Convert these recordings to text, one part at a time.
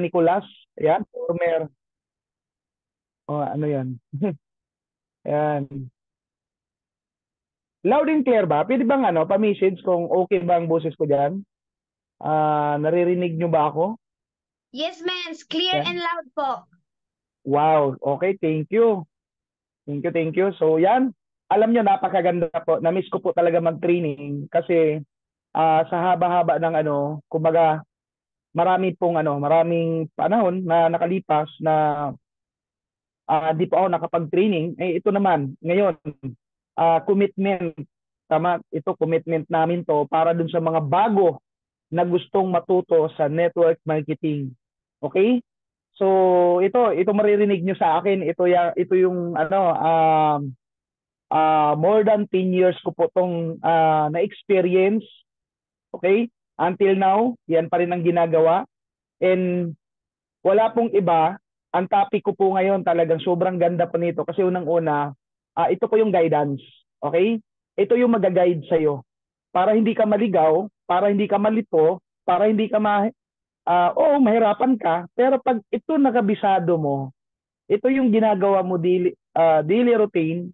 Nicolas, yan, former, oh, ano yan, yan. Loud and clear ba? Pwede bang ano, pa-message kung okay ba ang boses ko dyan? Naririnig nyo ba ako? Yes, ma'am. Clear and Yan. loud po. Wow, okay, thank you. Thank you, thank you. So yan, alam nyo, napakaganda po. Na-miss ko po talaga mag-training kasi sa haba-haba ng ano, kumbaga, maraming panahon na nakalipas na di pa ako nakapag-training. Eh, ito naman, ngayon, commitment. Tama, ito commitment namin to para dun sa mga bago na gustong matuto sa network marketing. Okay? So, ito maririnig nyo sa akin. Ito yung ano, more than 10 years ko po tong na-experience. Okay? Until now, yan pa rin ang ginagawa. And wala pong iba. Ang topic ko po ngayon talagang sobrang ganda po nito kasi unang-una, ito po yung guidance. Okay? Ito yung mag-guide sa'yo. Para hindi ka maligaw, para hindi ka malito, para hindi ka oo, mahirapan ka, pero pag ito nakabisado mo, ito yung ginagawa mo daily routine,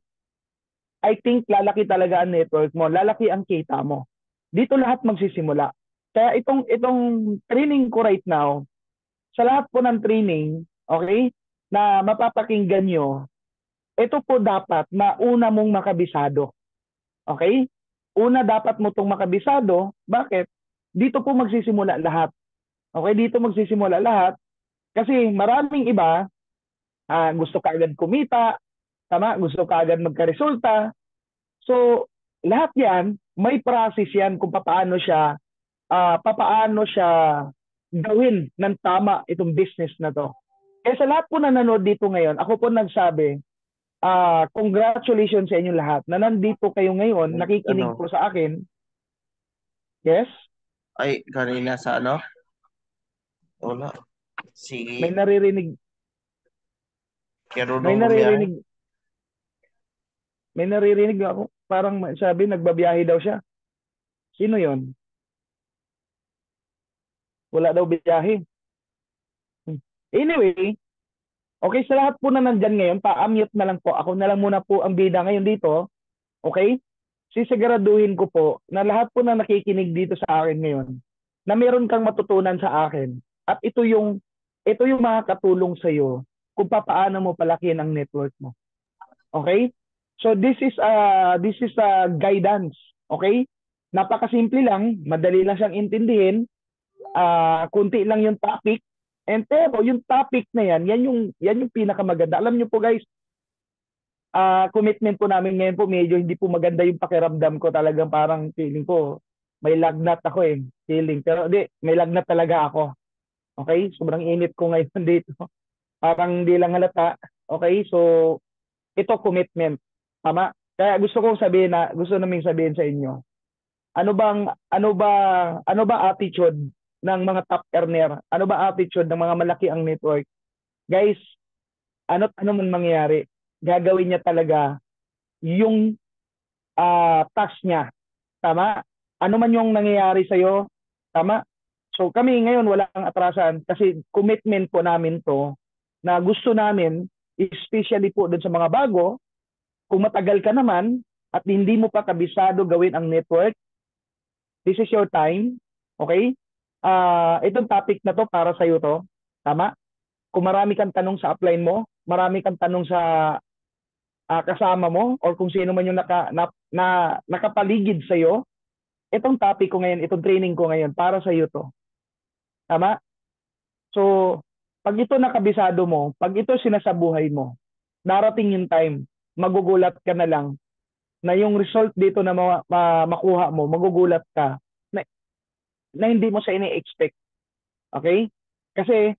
I think lalaki talaga ang network mo, lalaki ang kita mo. Dito lahat magsisimula. Kaya itong training ko right now, sa lahat po ng training, okay, na mapapakinggan nyo, ito po dapat na una mong makabisado. Okay? Una dapat mo itong makabisado. Bakit? Dito po magsisimula lahat. Okay? Dito magsisimula lahat. Kasi maraming iba, gusto ka agad kumita, tama? Gusto ka agad magkaresulta. So, lahat yan, may process yan kung papaano siya gawin ng tama itong business na to. Kaya sa lahat po na nanood dito ngayon, ako po nagsabi, congratulations sa inyo lahat na nandito kayo ngayon, nakikinig Ano? po sa akin. Yes? Ay, kanina sa ano? Wala. May Sige. naririnig, may Marunong bumiyahe. naririnig, may naririnig ako. Parang sabi, nagbabiyahe daw siya. Sino yon? Wala daw biyahe. Anyway, okay, sa lahat po na nandyan ngayon, pa-mute na lang po. Ako na lang muna po ang bida ngayon dito. Okay? Sisiguraduhin ko po na lahat po na nakikinig dito sa akin ngayon, na meron kang matutunan sa akin. At ito yung makakatulong sa iyo kung paano mo palakihin ang network mo. Okay? So this is a guidance, okay? Napakasimple lang, madali lang siyang intindihin. Kunti lang yung topic. And pero yung topic na yan yung pinakamaganda. Alam niyo po guys, commitment po namin ngayon po medyo hindi po maganda yung pakiramdam ko, talagang parang feeling ko may lagnat ako eh, feeling. Pero hindi, may lagnat talaga ako. Okay? Sobrang init ko ngayon dito. Parang hindi lang halata. Okay? So, ito commitment. Tama? Kaya gusto naming sabihin sa inyo, ano bang ano ba attitude ng mga top earner? Ano ba attitude ng mga malaki ang network? Guys, ano man mangyayari, gagawin niya talaga yung task niya. Tama? Ano man yung nangyayari sa iyo, tama? So kami ngayon walang atrasan kasi commitment po namin to na gusto namin, especially po dun sa mga bago, kung matagal ka naman at hindi mo pa kabisado gawin ang network, this is your time. Okay? Itong topic na to para sa iyo to. Tama? Kung marami kang tanong sa upline mo, marami kang tanong sa kasama mo or kung sino man yung nakapaligid sa iyo, itong topic ko ngayon, itong training ko ngayon para sa iyo to. Tama? So, pag ito nakabisado mo, pag ito sinasabuhay mo, darating yung time, magugulat ka na lang na yung result dito na makuha mo, magugulat ka na hindi mo sa ini-expect. Okay? Kasi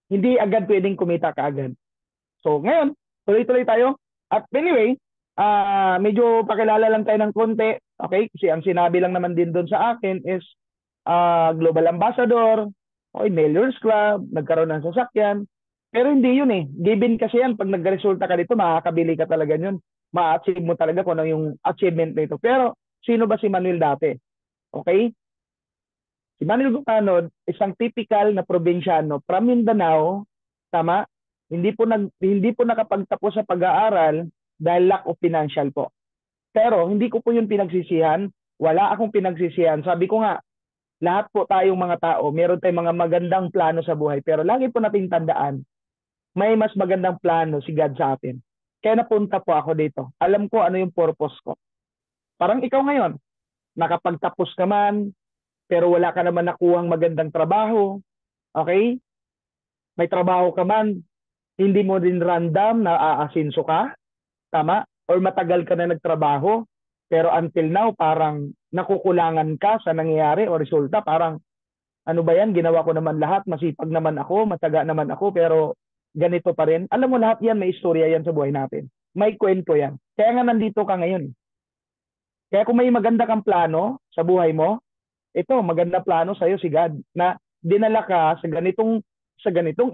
hindi agad pwedeng kumita kaagad. So, ngayon, tuloy-tuloy tayo. At anyway, medyo pakilala lang tayo ng konti. Okay? Kasi ang sinabi lang naman din doon sa akin is Global Ambassador, okay, Mailers Club, nagkaroon ng sasakyan. Pero hindi yun eh. Given kasi yan, pag nagresulta ka dito, makakabili ka talaga yun. Ma-achieve mo talaga kung ano yung achievement nito. Pero, sino ba si Manuel dati? Okay? Si Manuel Gocanod, isang typical na probinsyano from Mindanao, tama? Hindi po nakapagtapos sa pag-aaral dahil lack of financial po. Pero hindi ko po yun pinagsisihan. Wala akong pinagsisihan. Sabi ko nga, lahat po tayong mga tao, meron tayong mga magandang plano sa buhay. Pero lagi po nating tandaan, may mas magandang plano si God sa atin. Kaya napunta po ako dito. Alam ko ano yung purpose ko. Parang ikaw ngayon, nakapagtapos ka man, pero wala ka naman nakuhang magandang trabaho. Okay? May trabaho ka man, hindi mo din random na aasinso ka. Tama? Or matagal ka na nagtrabaho, pero until now, parang nakukulangan ka sa nangyayari o resulta. Parang, ano ba yan? Ginawa ko naman lahat. Masipag naman ako, mataga naman ako, pero ganito pa rin. Alam mo, lahat yan, may istorya yan sa buhay natin. May kwento yan. Kaya nga nandito ka ngayon. Kaya kung may maganda kang plano sa buhay mo, ito, maganda plano sa'yo si God na dinala ka sa ganitong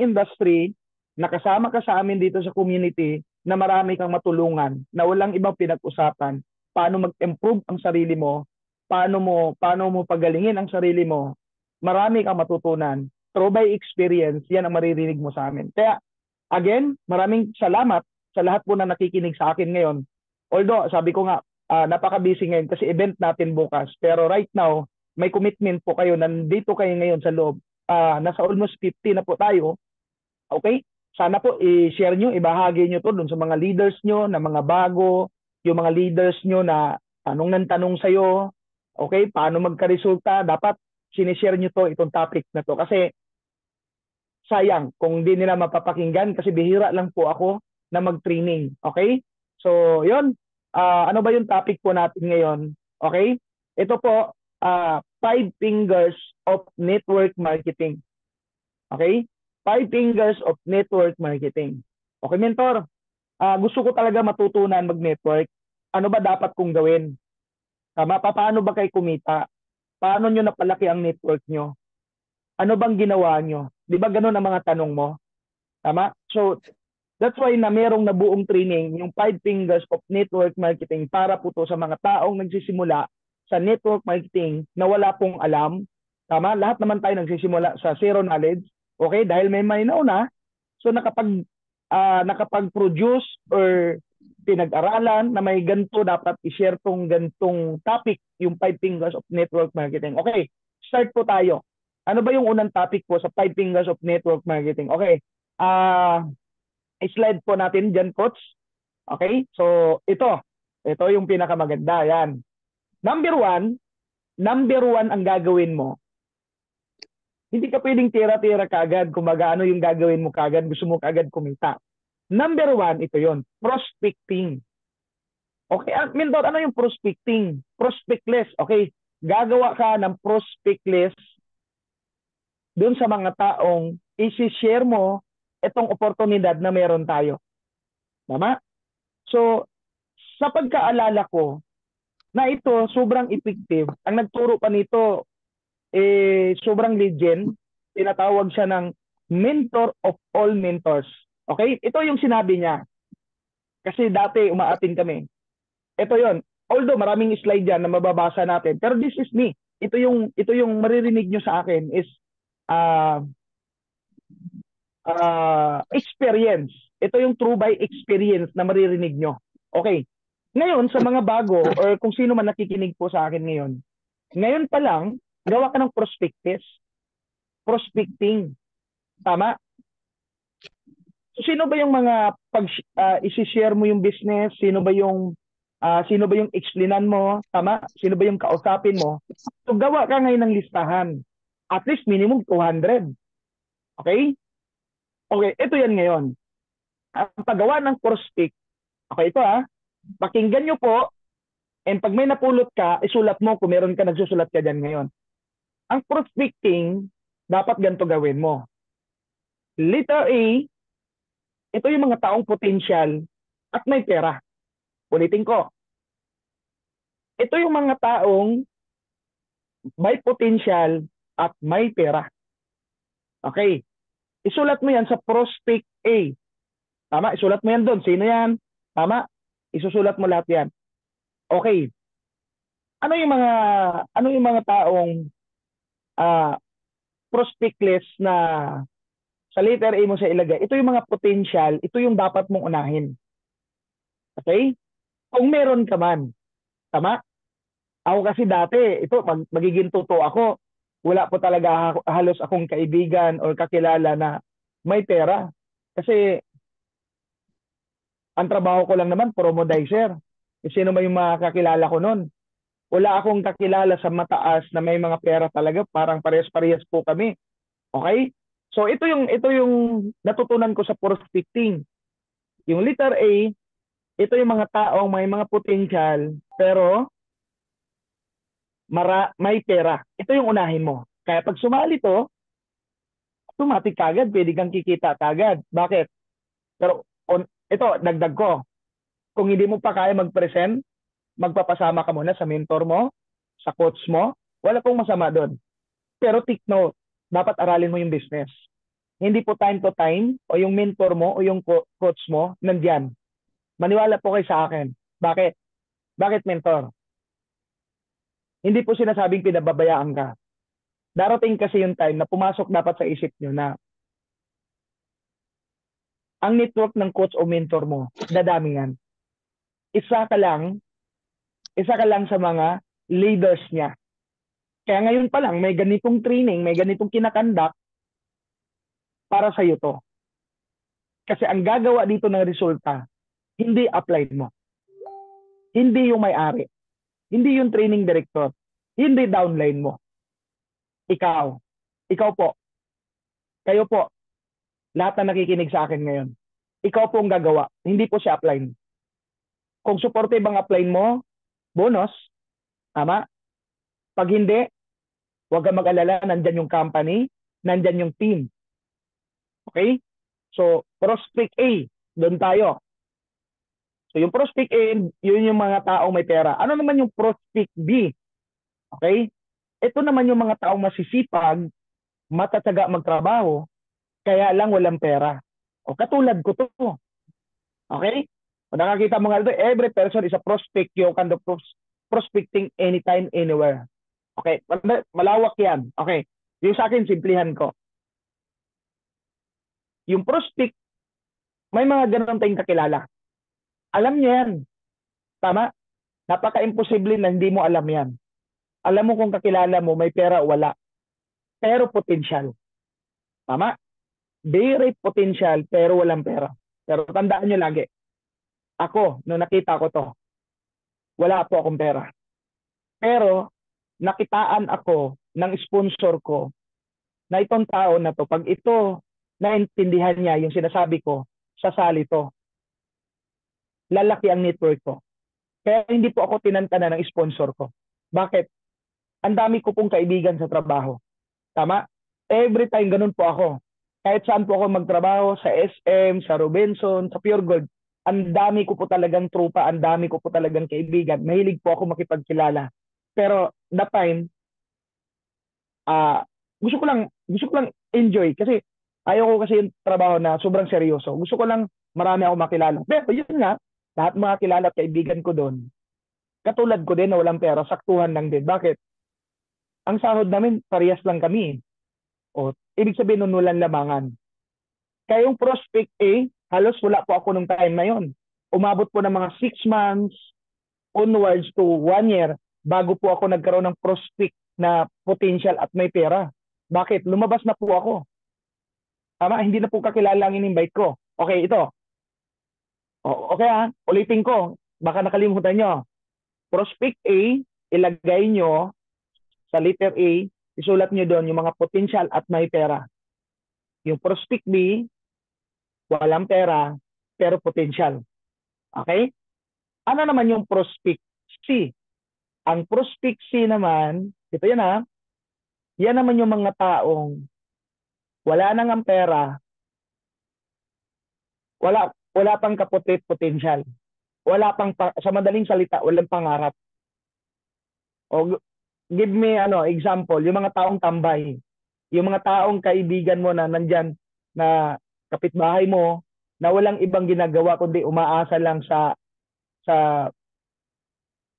industry, nakasama ka sa amin dito sa community na marami kang matulungan, na walang ibang pinag-usapan, paano mag-improve ang sarili mo, paano mo pagalingin ang sarili mo, marami kang matutunan. Through by experience, yan ang maririnig mo sa amin. Kaya, again, maraming salamat sa lahat po na nakikinig sa akin ngayon. Although, sabi ko nga, napaka-busy ngayon kasi event natin bukas. Pero right now, may commitment po kayo, nandito kayo ngayon sa loob. Nasa almost 50 na po tayo. Okay? Sana po i-share nyo, ibahagi nyo to dun sa mga leaders nyo na mga bago, yung mga leaders nyo na tanong ng tanong sa'yo. Okay? Paano magka-resulta? Dapat sinishare nyo to, itong topic na to. Kasi sayang kung di nila mapapakinggan kasi bihira lang po ako na mag-training. Okay? So, yun. Ano ba yung topic po natin ngayon? Okay? Ito po, 5 fingers of network marketing. Okay? 5 fingers of network marketing. Okay, mentor. Gusto ko talaga matutunan mag-network. Ano ba dapat kong gawin? Tama? Paano ba kayo kumita? Paano nyo napalaki ang network nyo? Ano bang ginawa nyo? Di ba ganun ang mga tanong mo? Tama? So, that's why na merong nabuong training, yung 5 fingers of network marketing para po to sa mga taong nagsisimula sa network marketing na wala pong alam. Tama? Lahat naman tayo nagsisimula sa zero knowledge. Okay? Dahil may nauna, so nakapag-produce or pinag-aralan na may ganito dapat i-share tong gantong topic, yung 5 fingers of network marketing. Okay, start po tayo. Ano ba yung unang topic po sa 5 fingers of network marketing? Okay, slide po natin dyan, coach. Okay, so ito yung pinakamaganda. Yan. Number one ang gagawin mo. Hindi ka pwedeng tira-tira kagad kung ano yung gagawin mo kagad. Gusto mo kagad kumita. Number one, ito yon, prospecting. Okay, Mildor, ano yung prospecting? Prospect list. Okay, gagawa ka ng prospect list dun sa mga taong isi-share mo itong oportunidad na meron tayo. Tama? So, sa pagkaalala ko, na ito sobrang effective. Ang nagturo pa nito, sobrang legend. Tinatawag siya ng mentor of all mentors. Okay? Ito yung sinabi niya. Kasi dati umaatin kami. Ito yon. Although maraming slide yan na mababasa natin. Pero this is me. Ito yung maririnig nyo sa akin is experience. Ito yung true by experience na maririnig nyo. Okay. Ngayon, sa mga bago or kung sino man nakikinig po sa akin ngayon pa lang, gawa ka ng prospectus. Prospecting. Tama? So, sino ba yung mga isi-share mo yung business? Sino ba yung explainan mo? Tama? Sino ba yung kausapin mo? So, gawa ka ngayon ng listahan. At least minimum 200. Okay? Okay, ito yan ngayon. Ang paggawa ng prospect, okay, ito pakinggan nyo po, and pag may napulot ka, isulat mo kung meron ka nagsusulat ka dyan ngayon. Ang prospecting, dapat ganito gawin mo. Letter A, ito yung mga taong potential at may pera. Ulitin ko. Ito yung mga taong may potential at may pera. Okay. Isulat mo yan sa prospect A. Tama? Isulat mo yan doon. Sino yan? Tama? Isusulat mo lahat yan. Okay. Ano yung mga taong ah, prospect list na sa letter A mo siya ilagay, ito yung mga potential, ito yung dapat mong unahin. Okay? Kung meron ka man, tama? Ako kasi dati, ito, magiging totoo ako, wala po talaga halos akong kaibigan or kakilala na may pera. Kasi ang trabaho ko lang naman, promodizer. Sino ba yung mga kakilala ko noon? Wala akong kakilala sa mataas na may mga pera talaga, parang parehas-parehas po kami. Okay? So ito yung natutunan ko sa prospecting. Yung letter A, ito yung mga taong may mga potential pero may pera. Ito yung unahin mo. Kaya pag sumali to, automatic kagad, pwede kang kikita kagad. Bakit? Pero ito, dagdag ko. Kung hindi mo pa kaya mag-present, magpapasama ka muna sa mentor mo, sa coach mo, wala pong masama doon. Pero take note, dapat aralin mo yung business. Hindi po time to time o yung mentor mo o yung coach mo nandyan. Maniwala po kayo sa akin. Bakit? Bakit mentor? Hindi po sinasabing pinababayaan ka. Darating kasi yung time na pumasok dapat sa isip nyo na ang network ng coach o mentor mo, dadami yan. Isa ka lang sa mga leaders niya. Kaya ngayon pa lang, may ganitong training, may ganitong kinakandak para sa'yo to. Kasi ang gagawa dito ng resulta, hindi upline mo. Hindi yung may-ari. Hindi yung training director. Hindi downline mo. Ikaw. Ikaw po. Kayo po. Lahat na nakikinig sa akin ngayon. Ikaw po ang gagawa. Hindi po siya upline. Kung supportive ang upline mo, bonus. Tama? Pag hindi, huwag kang mag-alala. Nandyan yung company. Nandyan yung team. Okay? So, prospect A. Doon tayo. So, yung prospect A, yun yung mga taong may pera. Ano naman yung prospect B? Okay? Ito naman yung mga taong masisipag, matatyaga magtrabaho, kaya lang walang pera. O katulad ko to. Okay? Kung nakakita mo nga ito, every person is a prospect. You can do prospecting anytime, anywhere. Okay? Malawak yan. Okay? Yung sa akin, simplihan ko. Yung prospect, may mga ganun tayong kakilala. Alam niya yan. Tama? Napaka-imposible na hindi mo alam yan. Alam mo kung kakilala mo, may pera o wala. Pero potential. Tama? Very potential, pero walang pera. Pero tandaan nyo lagi, ako, nung nakita ko to, wala po akong pera. Pero, nakitaan ako ng sponsor ko na itong tao na to, pag ito, naintindihan niya yung sinasabi ko, sasali to. Lalaki ang network ko. Kaya hindi po ako tinantana ng sponsor ko. Bakit? Ang dami ko pong kaibigan sa trabaho. Tama? Every time ganun po ako. Kahit saan po ako magtrabaho, sa SM, sa Robinson, sa Pure Gold, ang dami ko po talagang trupa, ang dami ko po talagang kaibigan. Mahilig po ako makipagkilala. Pero that time, gusto ko lang enjoy kasi ayaw ko kasi yung trabaho na sobrang seryoso. Gusto ko lang marami ako makilala. Pero yun nga, lahat mga kilala at kaibigan ko doon, katulad ko din na walang pera, saktuhan lang din. Bakit? Ang sahod namin, parehas lang kami. O, ibig sabihin nun walang lamangan. Kaya yung prospect A, halos wala po ako nung time na yon. Umabot po ng mga 6 months onwards to 1 year bago po ako nagkaroon ng prospect na potential at may pera. Bakit? Lumabas na po ako. Tama? Hindi na po kakilala ang in-invite ko. Okay, ito. Okay ulitin ko. Baka nakalimutan nyo. Prospect A, ilagay nyo sa letter A, isulat nyo doon yung mga potential at may pera. Yung prospect B, walang pera, pero potential. Okay? Ano naman yung prospect C? Ang prospect C naman, ito yan yan naman yung mga taong wala nang ang pera, wala pang kaputit potential. Wala pang, sa madaling salita, walang pangarap. O give me example, yung mga taong tambay, yung mga taong kaibigan mo na nandyan na kapitbahay mo na walang ibang ginagawa kundi umaasa lang sa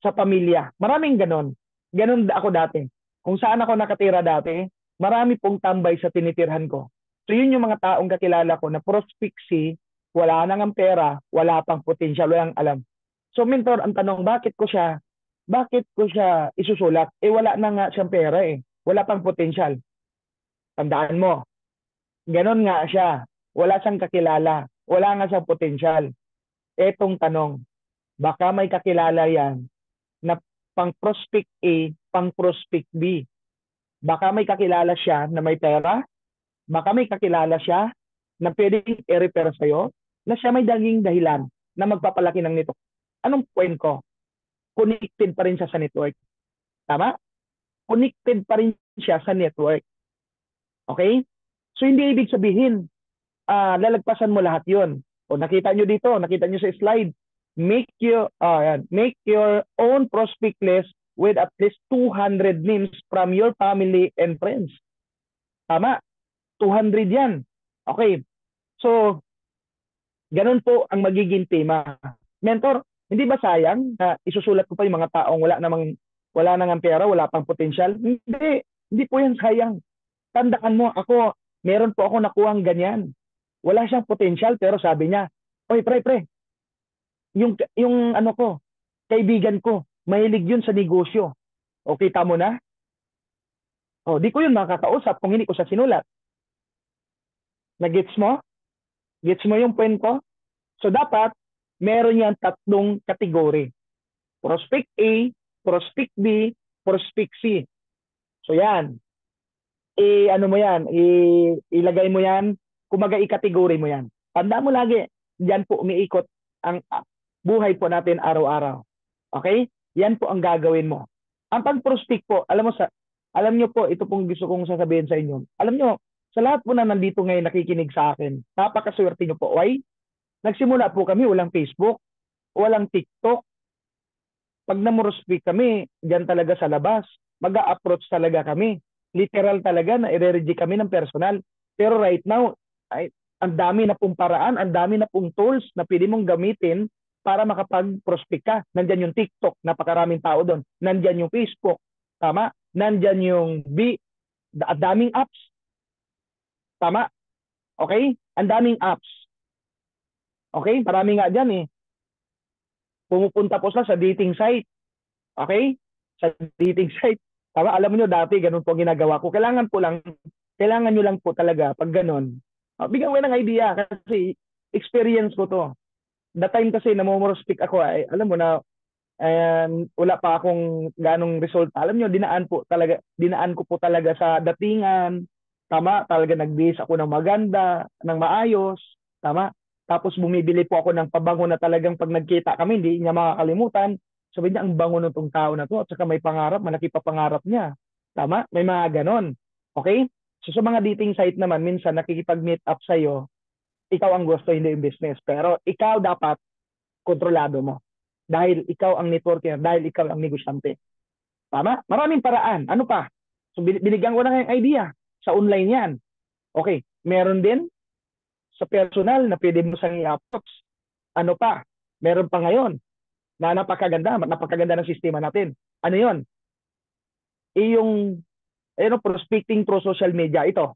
pamilya. Maraming ganon. Ganon ako dati. Kung saan ako nakatira dati, marami pong tambay sa tinitirhan ko. So yun yung mga taong kakilala ko na prospeccy, wala nang ang pera, wala pang potensyal, walang alam. So mentor, ang tanong, bakit ko siya isusulat? Eh wala na nga siyang pera eh. Wala pang potensyal. Tandaan mo, ganon nga siya. Wala siyang kakilala. Wala nga siyang potensyal. Etong tanong, baka may kakilala yan na pang prospect A, pang prospect B. Baka may kakilala siya na may pera, baka may kakilala siya na pwedeng i-repair sa'yo, na siya may daging dahilan na magpapalaki ng network. Anong point ko? Connected pa rin siya sa network. Tama? Connected pa rin siya sa network. Okay? So hindi ibig sabihin, lalagpasan mo lahat yon. O nakita nyo dito, nakita nyo sa slide, make your own prospect list with at least 200 names from your family and friends. Tama? 200 yan. Okay. So, ganun po ang magiging tema. Mentor, hindi ba sayang na isusulat ko pa yung mga taong wala nang pera, wala pang potensyal? Hindi po yan sayang. Tandaan mo, meron po ako nakuhang ganyan. Wala siyang potensyal, pero sabi niya, oy, pre, yung ano ko, kaibigan ko, mahilig yun sa negosyo. O, kita mo na? O, di ko yun makakausap kung hindi ko siya sinulat. Nagets mo? Gets mo yung point ko? So, dapat, meron yan 3 kategory. Prospect A, Prospect B, Prospect C. So, yan. Ano mo yan? Ilagay mo yan. Kumaga, i-category mo yan. Tanda mo lagi, diyan po umiikot ang buhay po natin araw-araw. Okay? Yan po ang gagawin mo. Ang pag-prospect po, alam nyo po, ito pong gusto kong sasabihin sa inyo. Alam nyo, sa lahat po na nandito ngayon nakikinig sa akin, napakaswerte nyo po. Why? Nagsimula po kami, walang Facebook, walang TikTok. Pag namurospect kami, diyan talaga sa labas. Mag-a-approach talaga kami. Literal talaga na i-reject kami ng personal. Pero right now, ang dami na pong paraan, ang dami na pong tools na pwede mong gamitin para makapag-prospect ka. Nandyan yung TikTok, napakaraming tao doon. Nandyan yung Facebook, tama? Nandyan yung daming apps. Tama? Okay? Ang daming apps. Okay? Marami nga dyan eh. Pumupunta po sa dating site. Okay? Sa dating site. Tama? Alam niyo dati, ganun po ginagawa ko. Kailangan nyo lang po talaga pag ganun. Bigyan ko ng idea kasi experience ko to. That time kasi namomorospect ako, alam mo na, wala pa akong ganong result. Alam nyo, dinaan ko po talaga sa datingan. Tama, talaga nag-base ako ng maganda, ng maayos. Tama. Tapos bumibili po ako ng pabango na talagang pag nagkita kami, hindi niya makakalimutan. Sabi niya, ang bango ng tong tao na to. At saka may pangarap, malaki pa pangarap niya. Tama? May mga ganon. Okay? So sa mga dating site naman, minsan nakikipag-meet up sa'yo, ikaw ang gusto, hindi yung business. Pero ikaw dapat kontrolado mo. Dahil ikaw ang networker, dahil ikaw ang negosyante. Tama? Maraming paraan. Ano pa? So binigyan ko na kayong idea. Sa online yan. Okay. Meron din sa personal na pwede mo sang i-approach. Ano pa? Meron pa ngayon na napakaganda ng sistema natin. Ano yon? Yung prospecting through social media. Ito.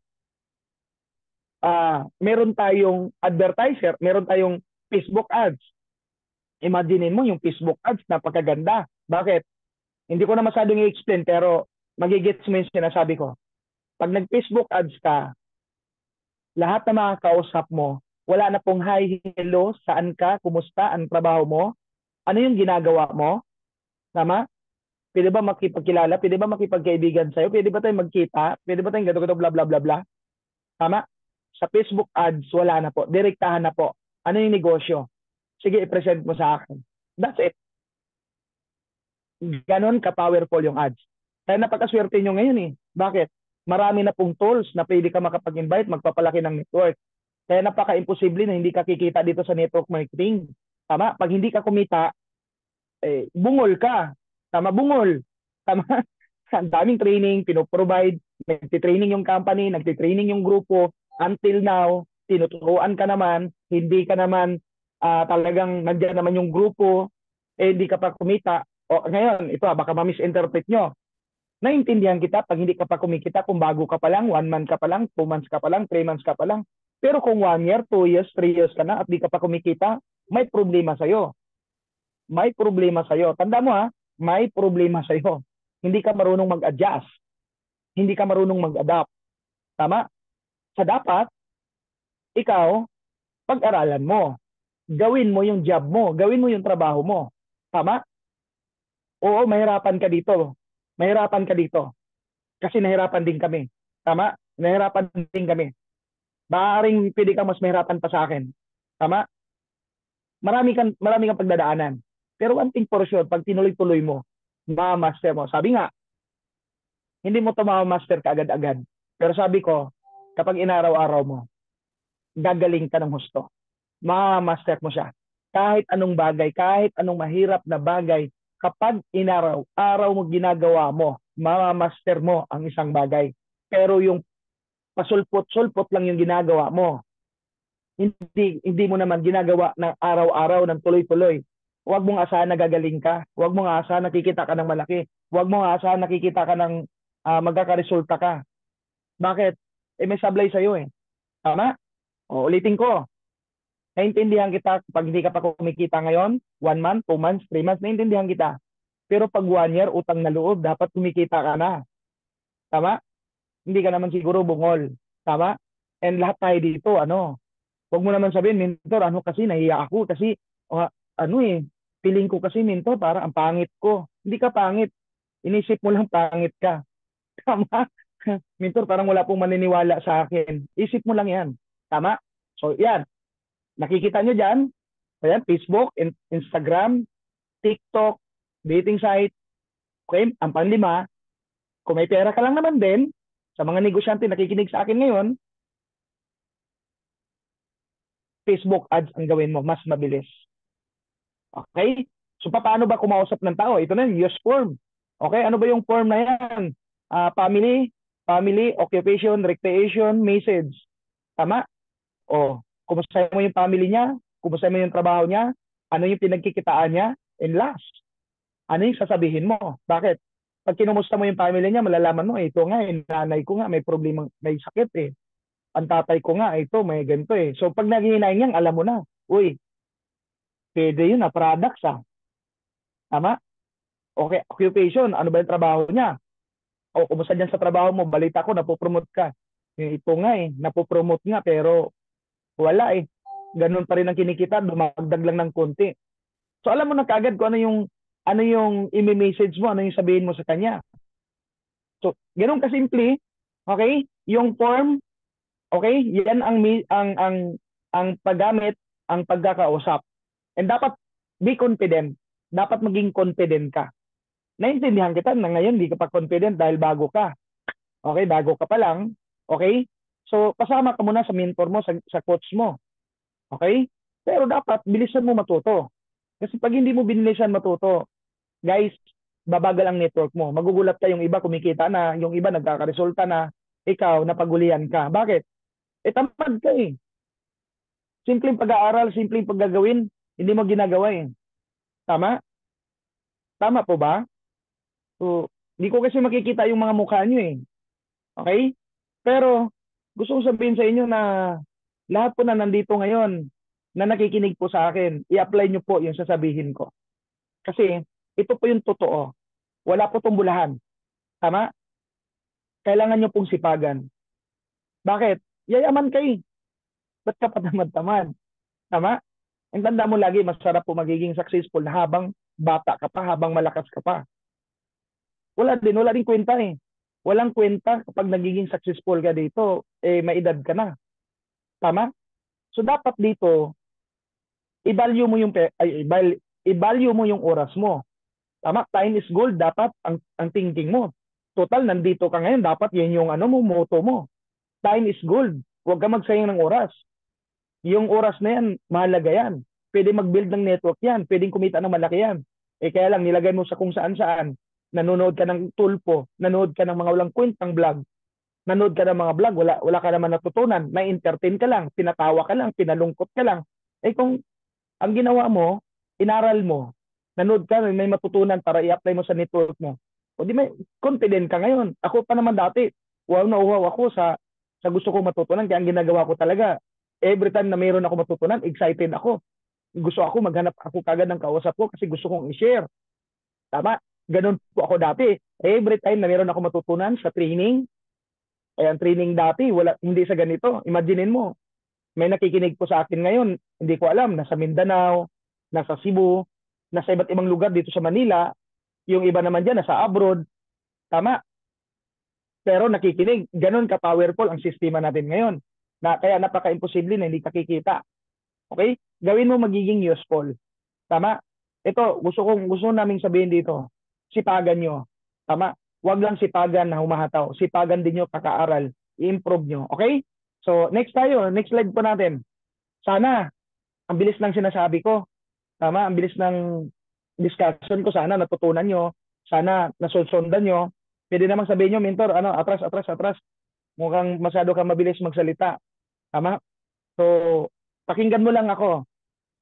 Meron tayong advertiser, meron tayong Facebook ads. Imagine mo yung Facebook ads, napakaganda. Bakit? Hindi ko na masyadong i-explain pero magigets mo yung sinasabi ko. Pag nag-Facebook ads ka, lahat ng mga kausap mo, wala na pong hi, hello, saan ka, kumusta, ang trabaho mo, ano yung ginagawa mo, tama? Pwede ba makipagkilala? Pwede ba makipagkaibigan sa'yo? Pwede ba tayong magkita? Pwede ba tayong gato-gato, bla bla bla bla? Tama? Sa Facebook ads, wala na po. Direktahan na po. Ano yung negosyo? Sige, i-present mo sa akin. That's it. Ganon ka-powerful yung ads. Kaya napakaswerte nyo ngayon eh. Bakit? Marami na pong tools na pwede ka makapag-invite, magpapalaki ng network. Kaya napaka-imposible na hindi ka kikita dito sa network marketing. Tama? Pag hindi ka kumita, bungol ka. Tama, bungol. Tama? Ang daming training, pinoprovide, nagtitraining yung company, nagtitraining yung grupo. Until now, tinuturuan ka naman, hindi ka naman talagang nandiyan naman yung grupo, hindi ka pa kumita. O ngayon, ito baka ma-misinterpret nyo. Naintindihan kita pag hindi ka pa kumikita, kung bago ka pa lang, 1 month ka pa lang, 2 months ka pa lang, 3 months ka pa lang. Pero kung 1 year, 2 years, 3 years ka na at di ka pa kumikita, may problema sa'yo. May problema sa'yo. Tanda mo ha, may problema sa'yo. Hindi ka marunong mag-adjust. Hindi ka marunong mag-adapt. Tama? Sa dapat, ikaw, pag-aralan mo. Gawin mo yung job mo. Gawin mo yung trabaho mo. Tama? Oo, mahirapan ka dito. Mahirapan ka dito. Kasi nahirapan din kami. Tama? Nahirapan din kami. Maaaring pwede kang mas mahirapan pa sa akin. Tama? Marami kang pagdadaanan. Pero one thing for sure, pag tinuloy-tuloy mo, ma-master mo. Sabi nga, hindi mo ito ma-master ka agad-agad. Pero sabi ko, kapag inaraw-araw mo, gagaling ka ng husto. Ma-master mo siya. Kahit anong bagay, kahit anong mahirap na bagay, kapag inaraw-araw mo ginagawa mo, ma-master mo ang isang bagay. Pero yung pasulpot-sulpot lang yung ginagawa mo, hindi mo naman ginagawa ng araw-araw ng tuloy-tuloy. Huwag mong asahan na gagaling ka. Huwag mong asahan nakikita ka ng malaki. Huwag mong asahan nakikita ka ng magkakaresulta ka. Bakit? May sablay sa'yo eh. Tama? O, ulitin ko. Naintindihan kita pag hindi ka pa kumikita ngayon, 1 month, 2 months, 3 months, naintindihan kita. Pero pag 1 year, utang na loob, dapat kumikita ka na. Tama? Hindi ka naman siguro bungol. Tama? And lahat tayo dito, huwag mo naman sabihin, mentor, kasi nahiya ako kasi, feeling ko kasi, mentor, parang ang pangit ko. Hindi ka pangit. Inisip mo lang pangit ka. Tama? Mentor, parang wala pong maniniwala sa akin. Isip mo lang yan. Tama? So, yan. Nakikita nyo dyan. Ayan, Facebook, Instagram, TikTok, dating site. Okay? Ang panlima, kung may pera ka lang naman din, sa mga negosyante nakikinig sa akin ngayon, Facebook ads ang gawin mo, mas mabilis. Okay? So, paano ba kumausap ng tao? Ito na, use form. Okay? Ano ba yung form na yan? Family, occupation, recreation, message. Tama? O, kumusta mo yung family niya? Kumusta mo yung trabaho niya? Ano yung pinagkikitaan niya? And last, ano yung sasabihin mo? Bakit? Pag kinumusta mo yung family niya, malalaman mo, ito nga, nanay ko nga, may problema, may sakit eh. Ang tatay ko nga, ito, may ganito eh. So, pag naghihinay niyan, alam mo na, uy, pwede yun products ah. Tama? Okay, occupation, ano ba yung trabaho niya? O, kumusta dyan sa trabaho mo? Balita ko, napopromote ka. Ito nga eh, napopromote nga, pero wala eh. Ganun pa rin ang kinikita, dumagdag lang ng konti. So, alam mo na kagad kung ano yung i-message mo, ano yung sabihin mo sa kanya. So, ganun kasimple, okay? Yung form, okay? Yan ang paggamit, ang pagkakausap. And dapat be confident. Dapat maging confident ka. Naintindihan kita na ngayon di ka pa confident dahil bago ka. Okay, bago ka pa lang. Okay? So, pasama ka muna sa mentor mo, sa coach mo. Okay? Pero dapat bilisan mo matuto. Kasi pag hindi mo binilisan matuto, guys, babagal ang network mo. Magugulat ka, yung iba kumikita na, yung iba nagkakaresulta na, ikaw napagulian ka. Bakit? Tamad ka eh. Simpleng pag-aaral, simpleng paggagawin, hindi mo ginagawa eh. Tama? Tama po ba? So, hindi ko kasi makikita yung mga mukha nyo eh. Okay? Pero, gusto kong sabihin sa inyo na lahat po na nandito ngayon, na nakikinig po sa akin, i-apply nyo po yung sasabihin ko. Kasi, ito po yung totoo. Wala po itong bulahan. Tama? Kailangan nyo pong sipagan. Bakit? Yayaman kayo. Ba't ka pa tamad-tamad? Tama? Ang tanda mo lagi, masarap po magiging successful habang bata ka pa, habang malakas ka pa. Wala din kwenta eh. Walang kwenta kapag nagiging successful ka dito, may edad ka na. Tama? So dapat dito, i-value mo yung oras mo. Tama? Time is gold, dapat ang thinking mo. Total, nandito ka ngayon, dapat yan yung motto mo. Time is gold. Huwag ka magsayang ng oras. Yung oras na yan, mahalaga yan. Pwede mag-build ng network yan. Pwedeng kumita ng malaki yan. Kaya lang, nilagay mo sa kung saan-saan. Nanonood ka ng tulpo. Nanonood ka ng mga walang kwentang vlog. Nanonood ka ng mga vlog. Wala ka naman natutunan. Na-entertain ka lang. Pinatawa ka lang. Pinalungkot ka lang. Kung ang ginawa mo, inaral mo, nanood ka, may matutunan para i-apply mo sa network mo. O di may confident ka ngayon. Ako pa naman dati, wow na wow ako sa gusto kong matutunan. Kaya ang ginagawa ko talaga, every time na mayroon ako matutunan, excited ako. Gusto ako, maghanap ako kagad ng kausap ko kasi gusto kong i-share. Tama? Ganun po ako dati. Every time na mayroon ako matutunan sa training, ay ang training dati, wala, hindi sa ganito. Imaginin mo, may nakikinig po sa akin ngayon, hindi ko alam, nasa Mindanao, nasa Cebu, nasa iba't ibang lugar dito sa Manila, yung iba naman dyan nasa abroad, tama? Pero nakikinig, ganun ka-powerful ang sistema natin ngayon. Na, kaya napaka-imposible na hindi kakikita. Okay? Gawin mo magiging useful. Tama? Ito, gusto naming sabihin dito, sipagan nyo. Tama? Huwag lang sipagan na humahataw. Sipagan din nyo kakaaral. I-improve nyo. Okay? So, next tayo. Next slide po natin. Sana, ang bilis ng sinasabi ko. Tama? Ang bilis ng discussion ko. Sana natutunan nyo. Sana nasusundan nyo. Pwede namang sabihin nyo, mentor, atras. Mukhang masyado kang mabilis magsalita. Tama? So, pakinggan mo lang ako.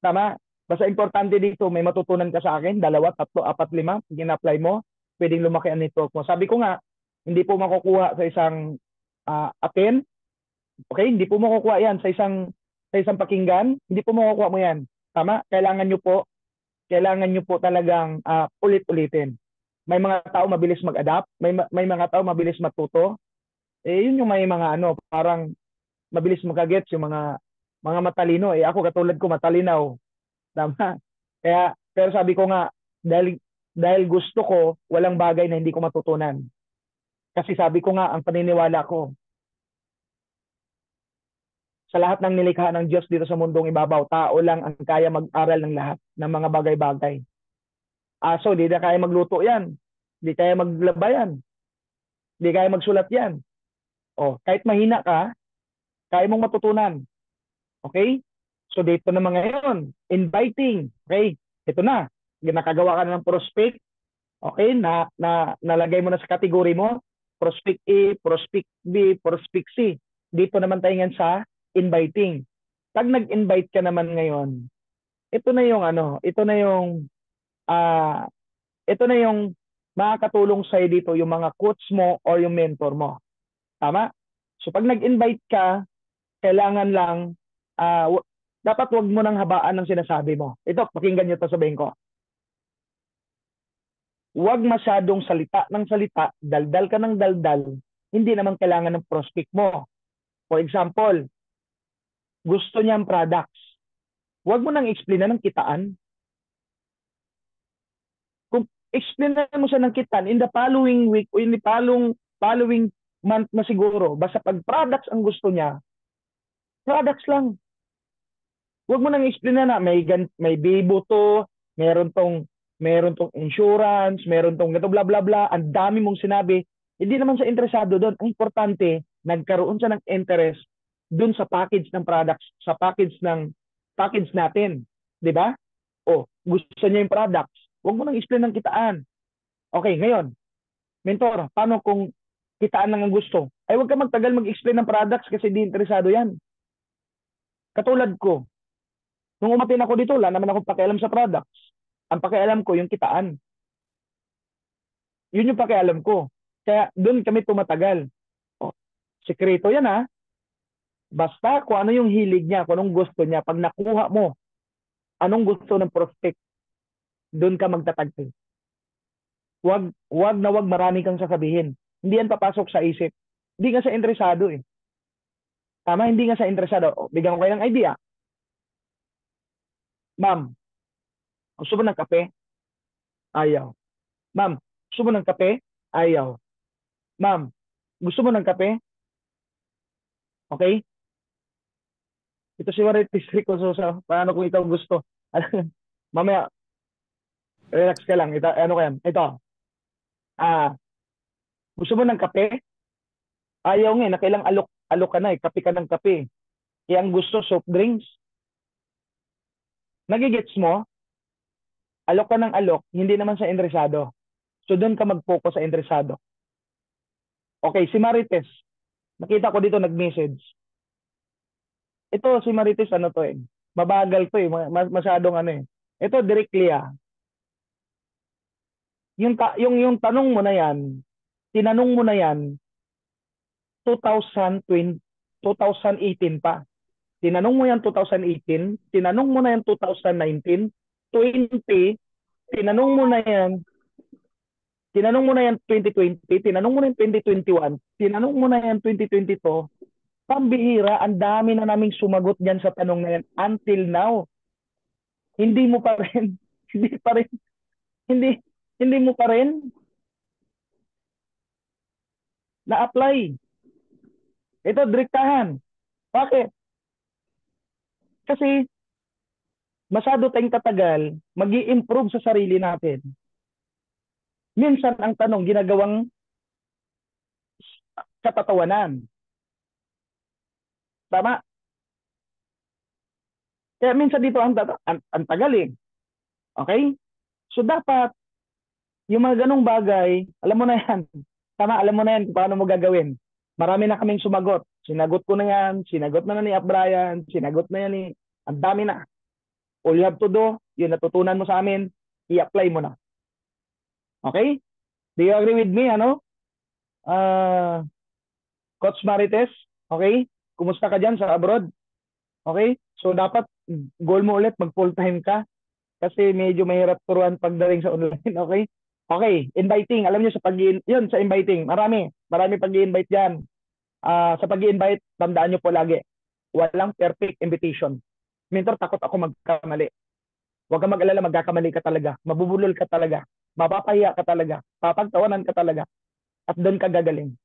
Tama? Basta importante dito, may matutunan ka sa akin, 2, 3, 4, 5, gina-apply mo, pwedeng lumaki ang network mo. Sabi ko nga, hindi po makukuha sa isang atin, okay? Hindi po makukuha yan sa isang pakinggan, hindi po makukuha mo yan. Tama? Kailangan nyo po talagang ulit-ulitin. May mga tao mabilis mag-adapt, may mga tao mabilis matuto. Yun yung may mga parang mabilis magagets yung mga matalino. Ako katulad ko matalinaw. Tama. Pero sabi ko nga, dahil gusto ko, walang bagay na hindi ko matutunan. Kasi sabi ko nga, ang paniniwala ko, sa lahat ng nilikha ng Diyos dito sa mundong ibabaw, tao lang ang kaya mag-aral ng lahat ng mga bagay-bagay. Aso, di na kaya magluto yan. Di kaya maglaba yan. Di kaya magsulat yan. Kahit mahina ka, kaya mong matutunan. Okay? So dito naman ngayon, inviting. Okay? Ito na. Nakagawa ka na ng prospect. Okay? Nalagay mo na sa kategory mo. Prospect A, prospect B, prospect C. Dito naman tayo ngayon sa inviting. Pag nag-invite ka naman ngayon, ito na yung makakatulong sa'yo dito, yung mga coach mo or yung mentor mo. Tama? So pag nag-invite ka, kailangan lang dapat wag mo nang habaan ng sinasabi mo. Ito, pakinggan nyo ito, sabihin ko. Huwag masyadong salita ng salita, daldal ka ng daldal, hindi naman kailangan ng prospect mo. For example, gusto niyang products. Huwag mo nang explainan ng kitaan. Kung explainan mo siya ng kitaan, in the following week o in the following month na siguro, basta pag products ang gusto niya, products lang. Huwag mo nang explain na may bibo to, meron tong insurance, meron tong gato bla bla bla, ang dami mong sinabi. Hindi naman siya interesado doon. Ang importante, nagkaroon siya ng interest doon sa package ng products, sa package natin, 'di ba? Gusto niya yung products. Huwag mo nang explain ng kitaan. Okay, ngayon, mentor, paano kung kitaan lang ang gusto? Ay huwag ka magtagal mag-explain ng products kasi di interesado 'yan. Katulad ko, nung umatin ako dito, wala naman akong pakialam sa products. Ang pakialam ko, yung kitaan. Yun yung pakialam ko. Kaya doon kami tumatagal. Sekreto yan ha. Basta kung ano yung hilig niya, kung anong gusto niya, pag nakuha mo, anong gusto ng prospect, doon ka magtatagpo. Wag marami kang sasabihin. Hindi yan papasok sa isip. Hindi nga siya interesado eh. Tama, hindi nga siya interesado. Bigyan ko kayo ng idea. Ma'am, gusto mo ng kape? Ayaw. Ma'am, gusto mo ng kape? Ayaw. Ma'am, gusto mo ng kape? Okay? Ito si Marites Rico Sosa. Paano kung ikaw gusto? Mamaya, relax ka lang. Ito. Gusto mo ng kape? Ayaw nga. Nakailang alok ka na eh. Kape ka ng kape. Kaya ang gusto, soft drinks. Nagigets mo? Alok ka ng alok. Hindi naman sa interesado. So doon ka mag-focus sa interesado. Okay, si Marites. Nakita ko dito nag-message. Ito si Marites mabagal to eh. Masyadong Ito directly yung tanong mo na yan, tinanong mo na yan 2020, 2018 pa. Tinanong mo yan 2018, tinanong mo na yan 2019, 20, tinanong mo na yan, tinanong mo na yan 2020, tinanong mo na yan 2021, tinanong mo na yan 2022, pambihira, ang dami na naming sumagot diyan sa tanong na yan until now. Hindi mo pa rin, hindi pa rin, hindi, hindi mo pa rin na-apply. Ito, direktahan. Bakit? Kasi masyado tayong tatagal, mag-i-improve sa sarili natin. Minsan ang tanong, ginagawang katatawanan. Tama? Kaya minsan dito ang tagal eh. Okay? So dapat, yung mga ganong bagay, alam mo na yan. Tama, alam mo na yan kung paano mo gagawin. Marami na kaming sumagot. Sinagot ko na yan, sinagot na ni Ap Brian, sinagot na yan ni, ang dami na. All you have to do, yung natutunan mo sa amin, i-apply mo na. Okay? Do you agree with me, ano? Coach Marites, okay? Kumusta ka dyan sa abroad? Okay? So dapat goal mo ulit, mag full time ka. Kasi medyo mahirap turuan pagdating sa online, okay? Okay, inviting. Alam niyo sa yun, sa inviting. Marami pag-i-invite diyan. Sa pag-i-invite, tandaan niyo po lagi, walang perfect invitation. Mentor, takot ako magkamali. Huwag kang mag-alala, magkakamali ka talaga. Mabubulol ka talaga. Mapapahiya ka talaga. Papagtawanan ka talaga. At doon ka gagaling.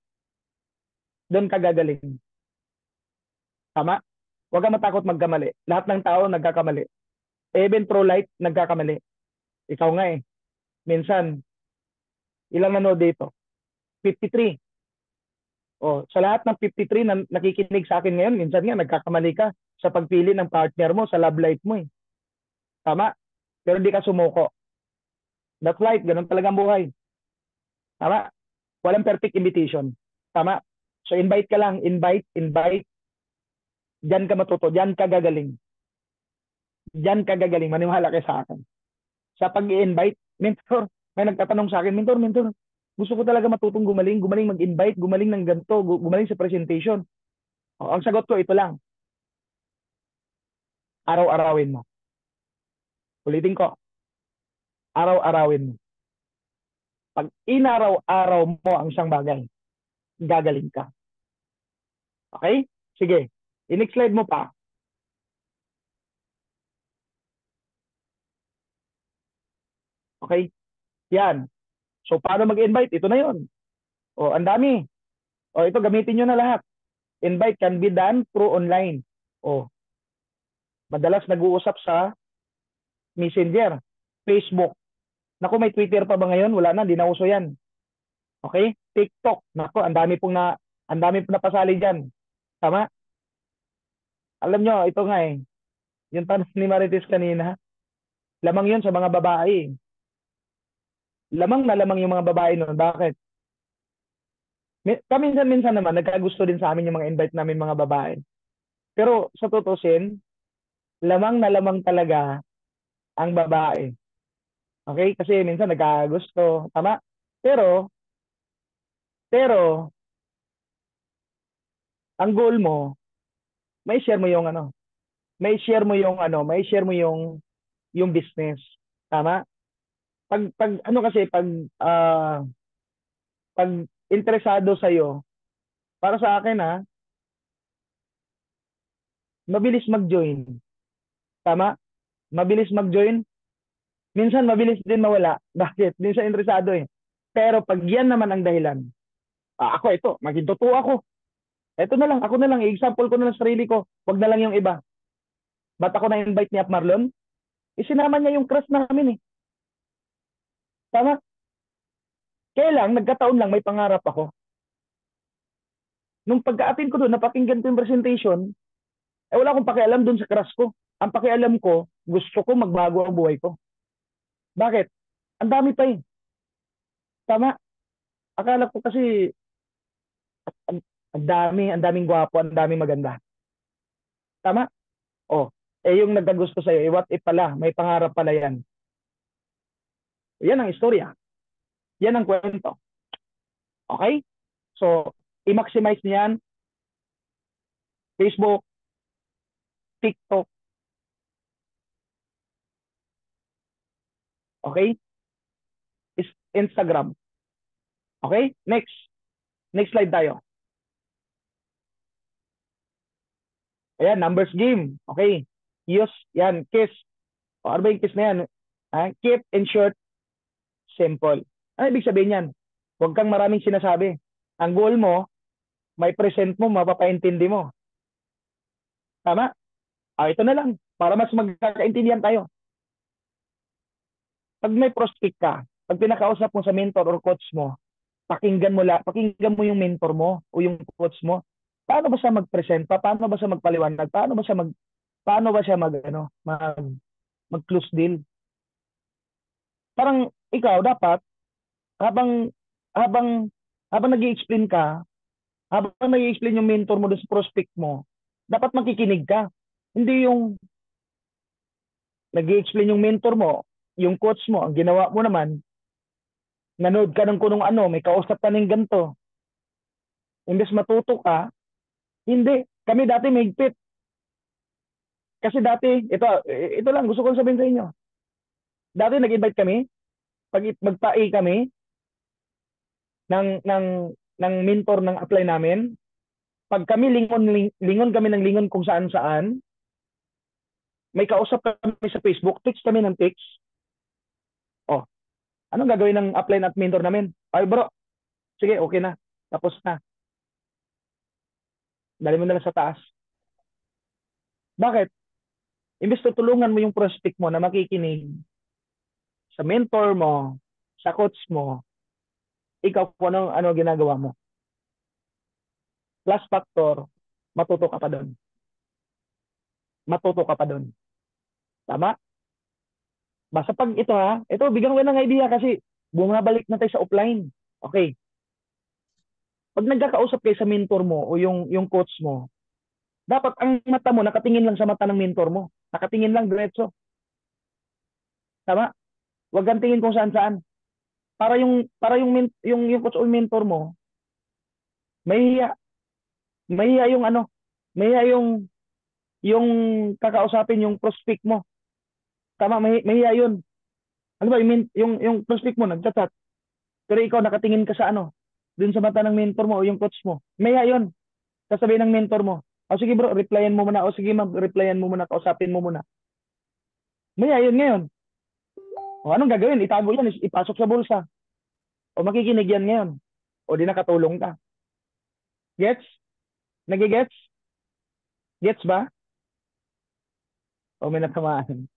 Doon ka gagaling. Tama? Huwag kang matakot magkamali. Lahat ng tao nagkakamali. Even pro-life, nagkakamali. Ikaw nga eh. Minsan, ilang nanood dito? 53. O, sa lahat ng 53 na nakikinig sa akin ngayon, minsan nga nagkakamali ka sa pagpili ng partner mo sa love life mo eh. Tama? Pero hindi ka sumuko. That's life. Ganun talagang buhay. Tama? Walang perfect invitation. Tama? So invite ka lang. Invite. Diyan ka matuto. Diyan ka gagaling. Diyan ka gagaling. Maniwala kayo sa akin. Sa pag-i-invite, mentor, may nagtatanong sa akin, mentor, gusto ko talaga matutong gumaling mag-invite, gumaling ng ganito, gumaling sa presentation. O, ang sagot ko, ito lang. Araw-arawin mo. Ulitin ko. Araw-arawin mo. Pag inaraw-araw mo ang isang bagay, gagaling ka. Okay? Sige. I-next slide mo pa. Okay? Yan. So, paano mag-invite? Ito na yon. O, ang dami. O, ito, gamitin nyo na lahat. Invite can be done through online. O, madalas nag-uusap sa Messenger, Facebook. Naku, may Twitter pa ba ngayon? Wala na, di na uso yan. Okay? TikTok. Naku, ang dami pong napasali diyan. Tama? Alam nyo, ito nga eh. Yung tanong ni Marites kanina, lamang yun sa mga babae. Lamang na lamang yung mga babae noon. Bakit? Kaminsan-minsan naman, nagkagusto din sa amin yung mga invite namin mga babae. Pero sa tutusin, lamang na lamang talaga ang babae. Okay? Kasi minsan nagkagusto. Tama? Pero, ang goal mo, may share mo yung ano, may share mo yung business. Tama? Pag ano kasi pag interesado sa iyo, para sa akin mabilis mag-join. Tama? Mabilis mag-join. Minsan mabilis din mawala. Bakit? Minsan interesado eh. Pero pag yan naman ang dahilan, ako ito, maging totoo ako. Ito na lang, ako na lang, i-example ko na lang sarili ko. Wag na lang yung iba. Ba't ako na-invite ni Ap Marlon? Isinama niya yung crush namin eh. Tama? Kaya lang, nagkataon lang, may pangarap ako. Nung pagka-attend ko doon, napakinggan ko yung presentation, wala akong pakialam doon sa crush ko. Ang pakialam ko, gusto ko magbago ang buhay ko. Bakit? Ang dami pa eh. Tama? Akala ko kasi, ang, ang daming gwapo, ang daming maganda. Tama? Oh, yung nagkagusto sa'yo, what if pala, may pangarap pala yan. Yan ang istorya. Yan ang kwento. Okay? So, i-maximize niyan Facebook, TikTok, okay? Instagram. Okay? Next. Next slide tayo. Ayan, numbers game. Okay. Use, yan, kiss. O, ano ba yung kiss na yan? Keep in short, simple. Ano ibig sabihin yan? Huwag kang maraming sinasabi. Ang goal mo, may present mo, mapapaintindi mo. Tama? Ito na lang. Para mas magkakaintindihan tayo. Pag may prospect ka, pag pinakausap mo sa mentor or coach mo, pakinggan mo yung mentor mo o yung coach mo. Paano ba siya mag-present? Paano ba siya magpaliwanag? Paano ba siya mag-close deal? Parang ikaw dapat habang habang habang nag-i-explain ka, habang nag-i-explain yung mentor mo doon sa prospect mo, dapat makikinig ka. Hindi yung nag-i-explain yung mentor mo, yung coach mo, ang ginawa mo naman, nanood ka ng kunong ano, may kausap ka ng ganito. Imbes matuto ka, hindi. Kami dati may higpit. Kasi dati, ito lang, gusto kong sabihin sa inyo. Dati nag-invite kami, pag magpa-A kami, ng, ng, ng mentor ng apply namin, pag kami lingon kami ng lingon kung saan saan, may kausap kami sa Facebook, text kami ng text. Oh, anong gagawin ng apply at mentor namin? Ay bro, sige, okay na. Tapos na. Dali mo na lang sa taas. Bakit? Imbes tutulungan mo yung prospect mo na makikinig sa mentor mo, sa coach mo, ikaw kung ano ginagawa mo. Plus factor, matuto ka pa doon. Matuto ka pa doon. Tama? Basta pag ito, bigyan ko ng idea kasi bumabalik na tayo sa offline. Okay. Pag nagkakausap kayo sa mentor mo o yung coach mo, dapat ang mata mo nakatingin lang sa mata ng mentor mo. Nakatingin lang diretso. Tama? Huwag kang tingin kung saan-saan. Para yung coach o mentor mo, mahihiya. Mahihiya yung mahihiya yung kakausapin yung prospect mo. Tama, mahihiya yun. Ano ba, yung prospect mo, nagchat-chat. Pero ikaw nakatingin ka sa dun sa mata ng mentor mo o yung coach mo. Mahihiya yun. Sasabihin ng mentor mo, o sige bro, replyan mo muna. O sige ma'am, replyan mo muna. Kausapin mo muna. Mahihiya yun ngayon. O anong gagawin? Itago yan, ipasok sa bulsa. O makikinig yan ngayon. O di nakatulong ka. Gets? Nagigets? Gets ba? O may natamaan.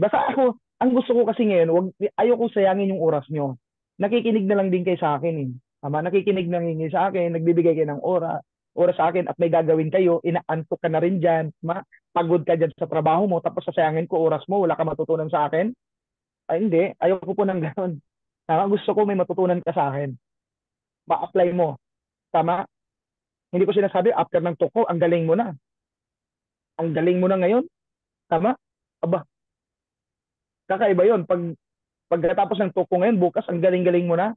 Basta ako, ang gusto ko kasi ngayon, ayoko sayangin yung oras nyo. Nakikinig na lang din kayo sa akin eh. Tama, nakikinig na rin sa akin, nagbibigay kayo ng oras sa akin at may gagawin kayo, inaantok ka na rin dyan, pagod ka dyan sa trabaho mo, tapos sasayangin ko oras mo, wala ka matutunan sa akin. Ay hindi, ayoko po ng gano'n. Tama, gusto ko may matutunan ka sa akin. Ma-apply mo. Tama? Hindi ko sinasabi, after ng tuko, ang galing mo na. Ang galing mo na ngayon. Tama? Aba, kakaiba yon. Pagkatapos ng tuko ngayon, bukas, ang galing-galing mo na.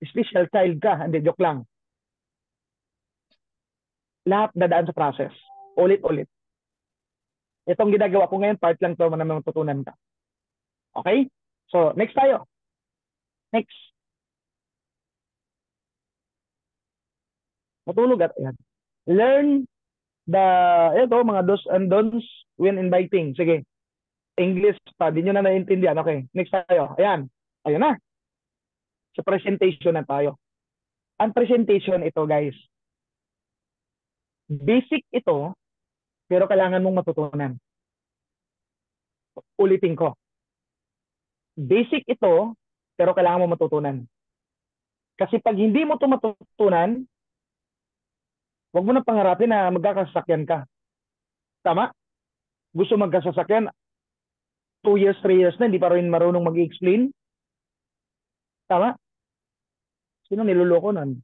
Special child ka. Hindi, joke lang. Lahat dadaan sa process. Ulit-ulit. Itong ginagawa ko ngayon, part lang to na matutunan ka. Okay? So, next tayo. Next. Matulog at yan. Learn mga do's and don'ts when inviting. Sige. English pa. Di nyo na naiintindihan. Okay. Next tayo. Ayan. Ayan na. Sa presentation na tayo. Ang presentation ito, guys. Basic ito, pero kailangan mong matutunan. Ulitin ko. Basic ito, pero kailangan mong matutunan. Kasi pag hindi mo ito matutunan, huwag mo na pangarapin na magkakasakyan ka. Tama? Gusto magkasasakyan, 2 years, 3 years na, hindi pa rin marunong mag-explain. Tama? Sino niloloko nun?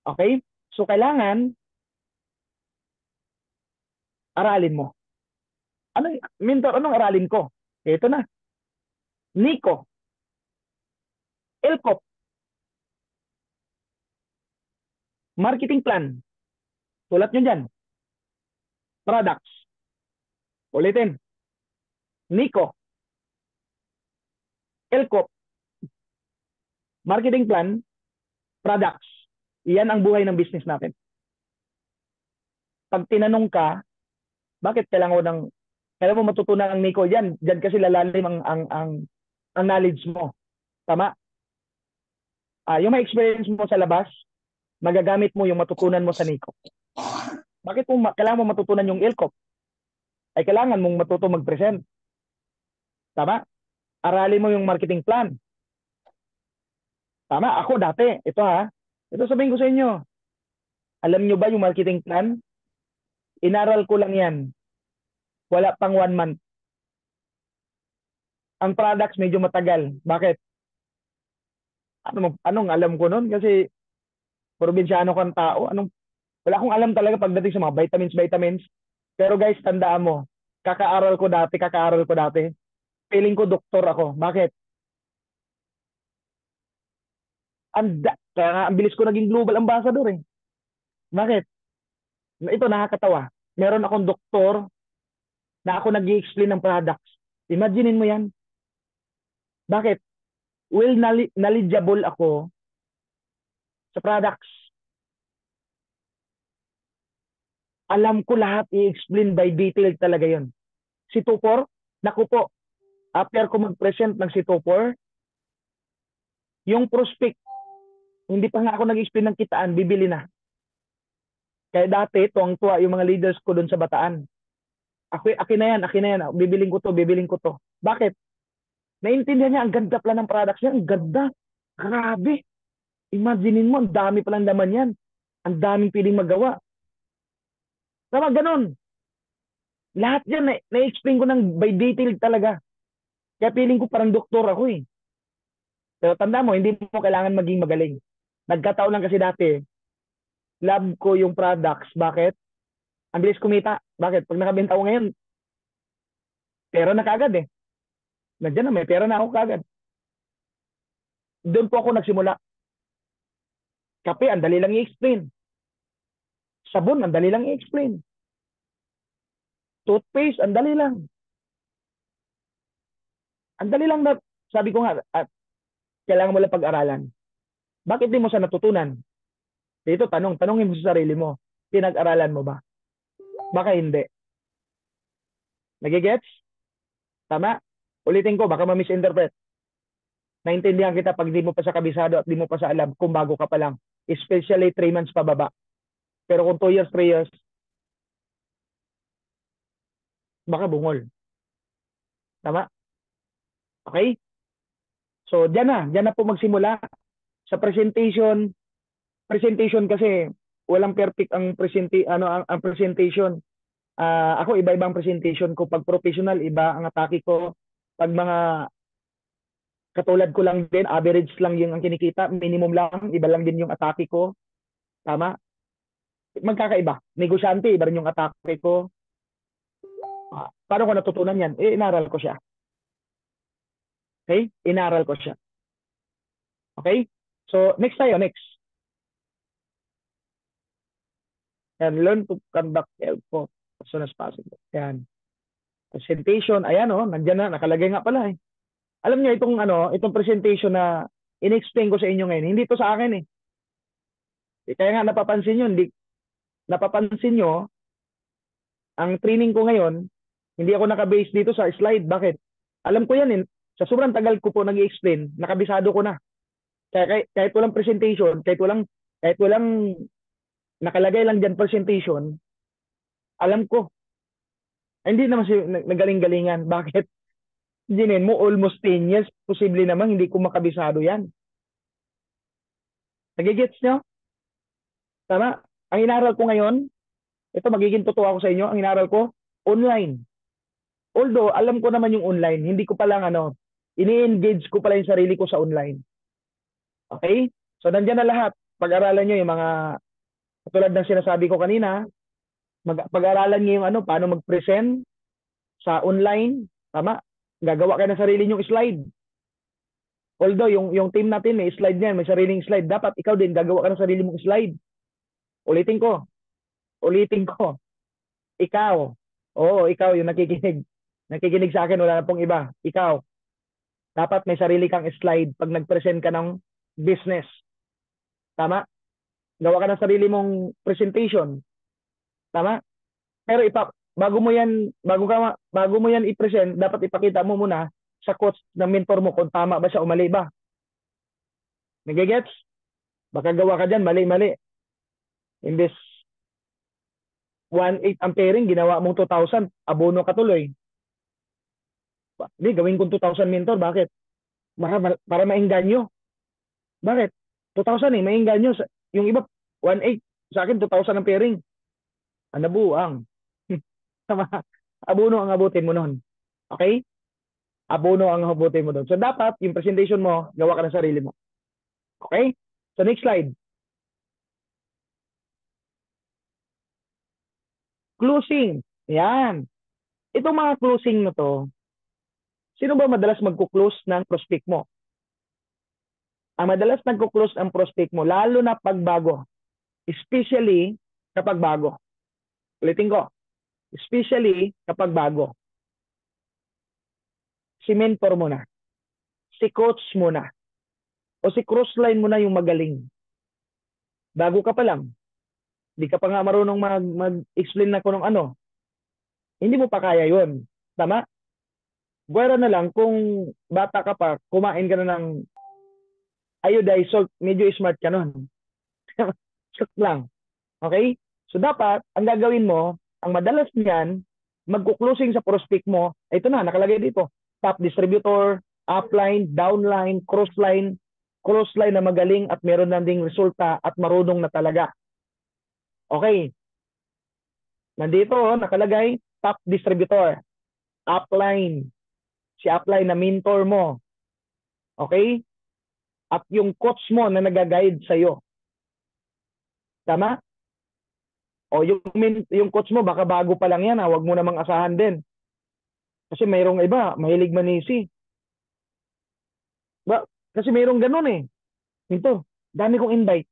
Okay? So, kailangan, aralin mo. Mentor, anong aralin ko? Ito na. Nico. LCOP, marketing plan. Sulat nyo dyan. Products. Ulitin. NICO, LCOP, marketing plan, products. Iyan ang buhay ng business natin. Pag tinanong ka, bakit kailangan mo matutunan ang NICO yan? Diyan kasi lalalim ang knowledge mo. Tama? Yung may experience mo sa labas, magagamit mo yung matutunan mo sa NICO. Bakit kailangan mo matutunan yung LCOP? Ay kailangan mong matuto mag-present. Tama? Aralin mo yung marketing plan. Tama? Ako dati, ito sabihin ko sa inyo. Alam nyo ba yung marketing plan? Inaral ko lang yan. Wala pang 1 month. Ang products medyo matagal. Bakit? Anong alam ko nun? Kasi probinsyano kang tao. Wala akong alam talaga pagdating sa mga vitamins. Pero guys, tandaan mo, kakaaral ko dati. Feeling ko doktor ako. Bakit? Kaya nga, ang bilis ko naging global ambassador eh. Bakit? Ito nakakatawa. Meron akong doktor na ako nag-i-explain ng products. Imaginein mo yan. Bakit? Well, knowledgeable ako sa products. Alam ko lahat, i-explain by detail talaga yon. Si Tupor, naku po, after ko mag-present ng si Tupor, yung prospect, hindi pa nga ako nag-explain ng kitaan, bibili na. Kaya dati, tuwang-tuwa yung mga leaders ko doon sa Bataan. Akin na yan. Bibiling ko to. Bakit? Naintindihan niya, ang ganda pala ng products niya. Ang ganda. Grabe. Imaginein mo, ang dami palang laman yan. Ang daming piling magawa. Tama, ganun. Lahat yan, na-explain ko ng by detail talaga. Kaya feeling ko parang doktor ako eh. Pero tanda mo, hindi mo kailangan maging magaling. Nagkataon lang kasi dati, love ko yung products. Bakit? Ang bilis kumita. Bakit? Pag nakabenta ko ngayon, pera na kagad eh. Nandiyan na, may pera na ako kagad. Doon po ako nagsimula. Kape, ang dali lang i-explain. Sabon, ang dali lang i-explain. Toothpaste, ang dali lang. Ang dali lang na, sabi ko nga, kailangan mo lang pag-aralan. Bakit di mo sa natutunan? Dito, tanongin mo sa sarili mo. Pinag-aralan mo ba? Baka hindi. Nagigets? Tama? Ulitin ko, baka ma-misinterpret. Naintindihan kita pag di mo pa sa kabisado at di mo pa sa alam kung bago ka pa lang. Especially 3 months pababa. Pero kung 2 years, 3 years, baka bungol. Tama? Okay? So, dyan na po magsimula. Sa presentation kasi walang perfect ang presentation. Ako iba-ibang presentation ko. Pag professional, iba ang atake ko. Pag mga katulad ko lang din, average lang yung ang kinikita, minimum lang, iba lang din yung atake ko. Tama? Magkakaiba. Negosyante, iba rin yung atake ko. Paano ko natutunan yan? Inaral ko siya. Okay? Inaral ko siya. Okay? So, next. And learn to conduct helpful as soon as possible. Yan. Presentation, ayan nandiyan na, nakalagay nga pala eh. Alam niyo itong presentation na in-explain ko sa inyo ngayon, hindi to sa akin eh. Kaya nga napapansin nyo, ang training ko ngayon, hindi ako naka-base dito sa slide. Bakit? Alam ko yan eh. Sa sobrang tagal ko po nag-i-explain, nakabisado ko na. Kaya kahit walang presentation, kahit walang nakalagay lang dyan presentation, alam ko. Hindi naman nagaling-galingan. Bakit? Ginin mo, almost 10 years, posible naman hindi ko makabisado yan. Nagigets nyo? Tama? Ang inaral ko ngayon, ito magiging totoo ako sa inyo, ang inaral ko, online. Although, alam ko naman yung online, hindi ko palang ini-engage ko pala yung sarili ko sa online. Okay? So, nandiyan na lahat. Pag-aralan nyo yung mga, katulad ng sinasabi ko kanina, pag-aralan nyo yung paano mag-present sa online. Tama? Gagawa kayo ng sarili nyong slide. Although yung team natin may slide niyan, may sariling slide, dapat ikaw din gagawa ka ng sarili mong slide. Ulitin ko. Ulitin ko. Ikaw. Oo, ikaw yung nakikinig. Nakikinig sa akin, wala na pong iba. Ikaw. Dapat may sarili kang slide pag nag-present ka ng business. Tama? Gawa ka ng sarili mong presentation. Tama? Pero bago mo yan i-present, dapat ipakita mo muna sa coach ng mentor mo kung tama ba siya o mali ba. Nagigets? Baka gawa ka dyan, mali-mali. Imbes 1.8 ampering, ginawa mong 2,000, abono ka tuloy. Hindi, gawin kong 2,000 mentor. Bakit? Para maingganyo. Bakit? 2,000 maingganyo. Yung iba, 1.8. Sa akin, 2,000 ampering. Anabuang. Abono ang abutin mo nun. Okay? Abono ang abutin mo nun. So, dapat, yung presentation mo, gawa ka ng sarili mo. Okay? So, next slide. Closing. Yan. Itong mga closing na to, sino ba madalas magkuklose ng prospect mo? Ang madalas nagkuklose ang prospect mo, lalo na pagbago. Especially kapag bago. Ulitin ko. Especially kapag bago. Si mentor mo na. Si coach mo na. O si crossline mo na yung magaling. Bago ka pa lang. Hindi ka pa nga marunong mag-explain na kung ano. Hindi mo pa kaya yun. Tama? Buwera na lang kung bata ka pa, kumain ka na ng iodized salt, medyo smart ka nun. Shock lang. Okay? So dapat, ang gagawin mo, ang madalas niyan, magkuklosing sa prospect mo, ito na, nakalagay dito. Top distributor, upline, downline, crossline na magaling at meron na ding resulta at marunong na talaga. Okay. Nandito, nakalagay, top distributor, upline, si upline na mentor mo. Okay? At yung coach mo na nag-guide sa'yo. Tama? O yung coach mo, baka bago pa lang yan, huwag mo namang asahan din. Kasi mayroong iba, mahilig manisi. Kasi mayroong ganun eh. Ito, dami kong invite.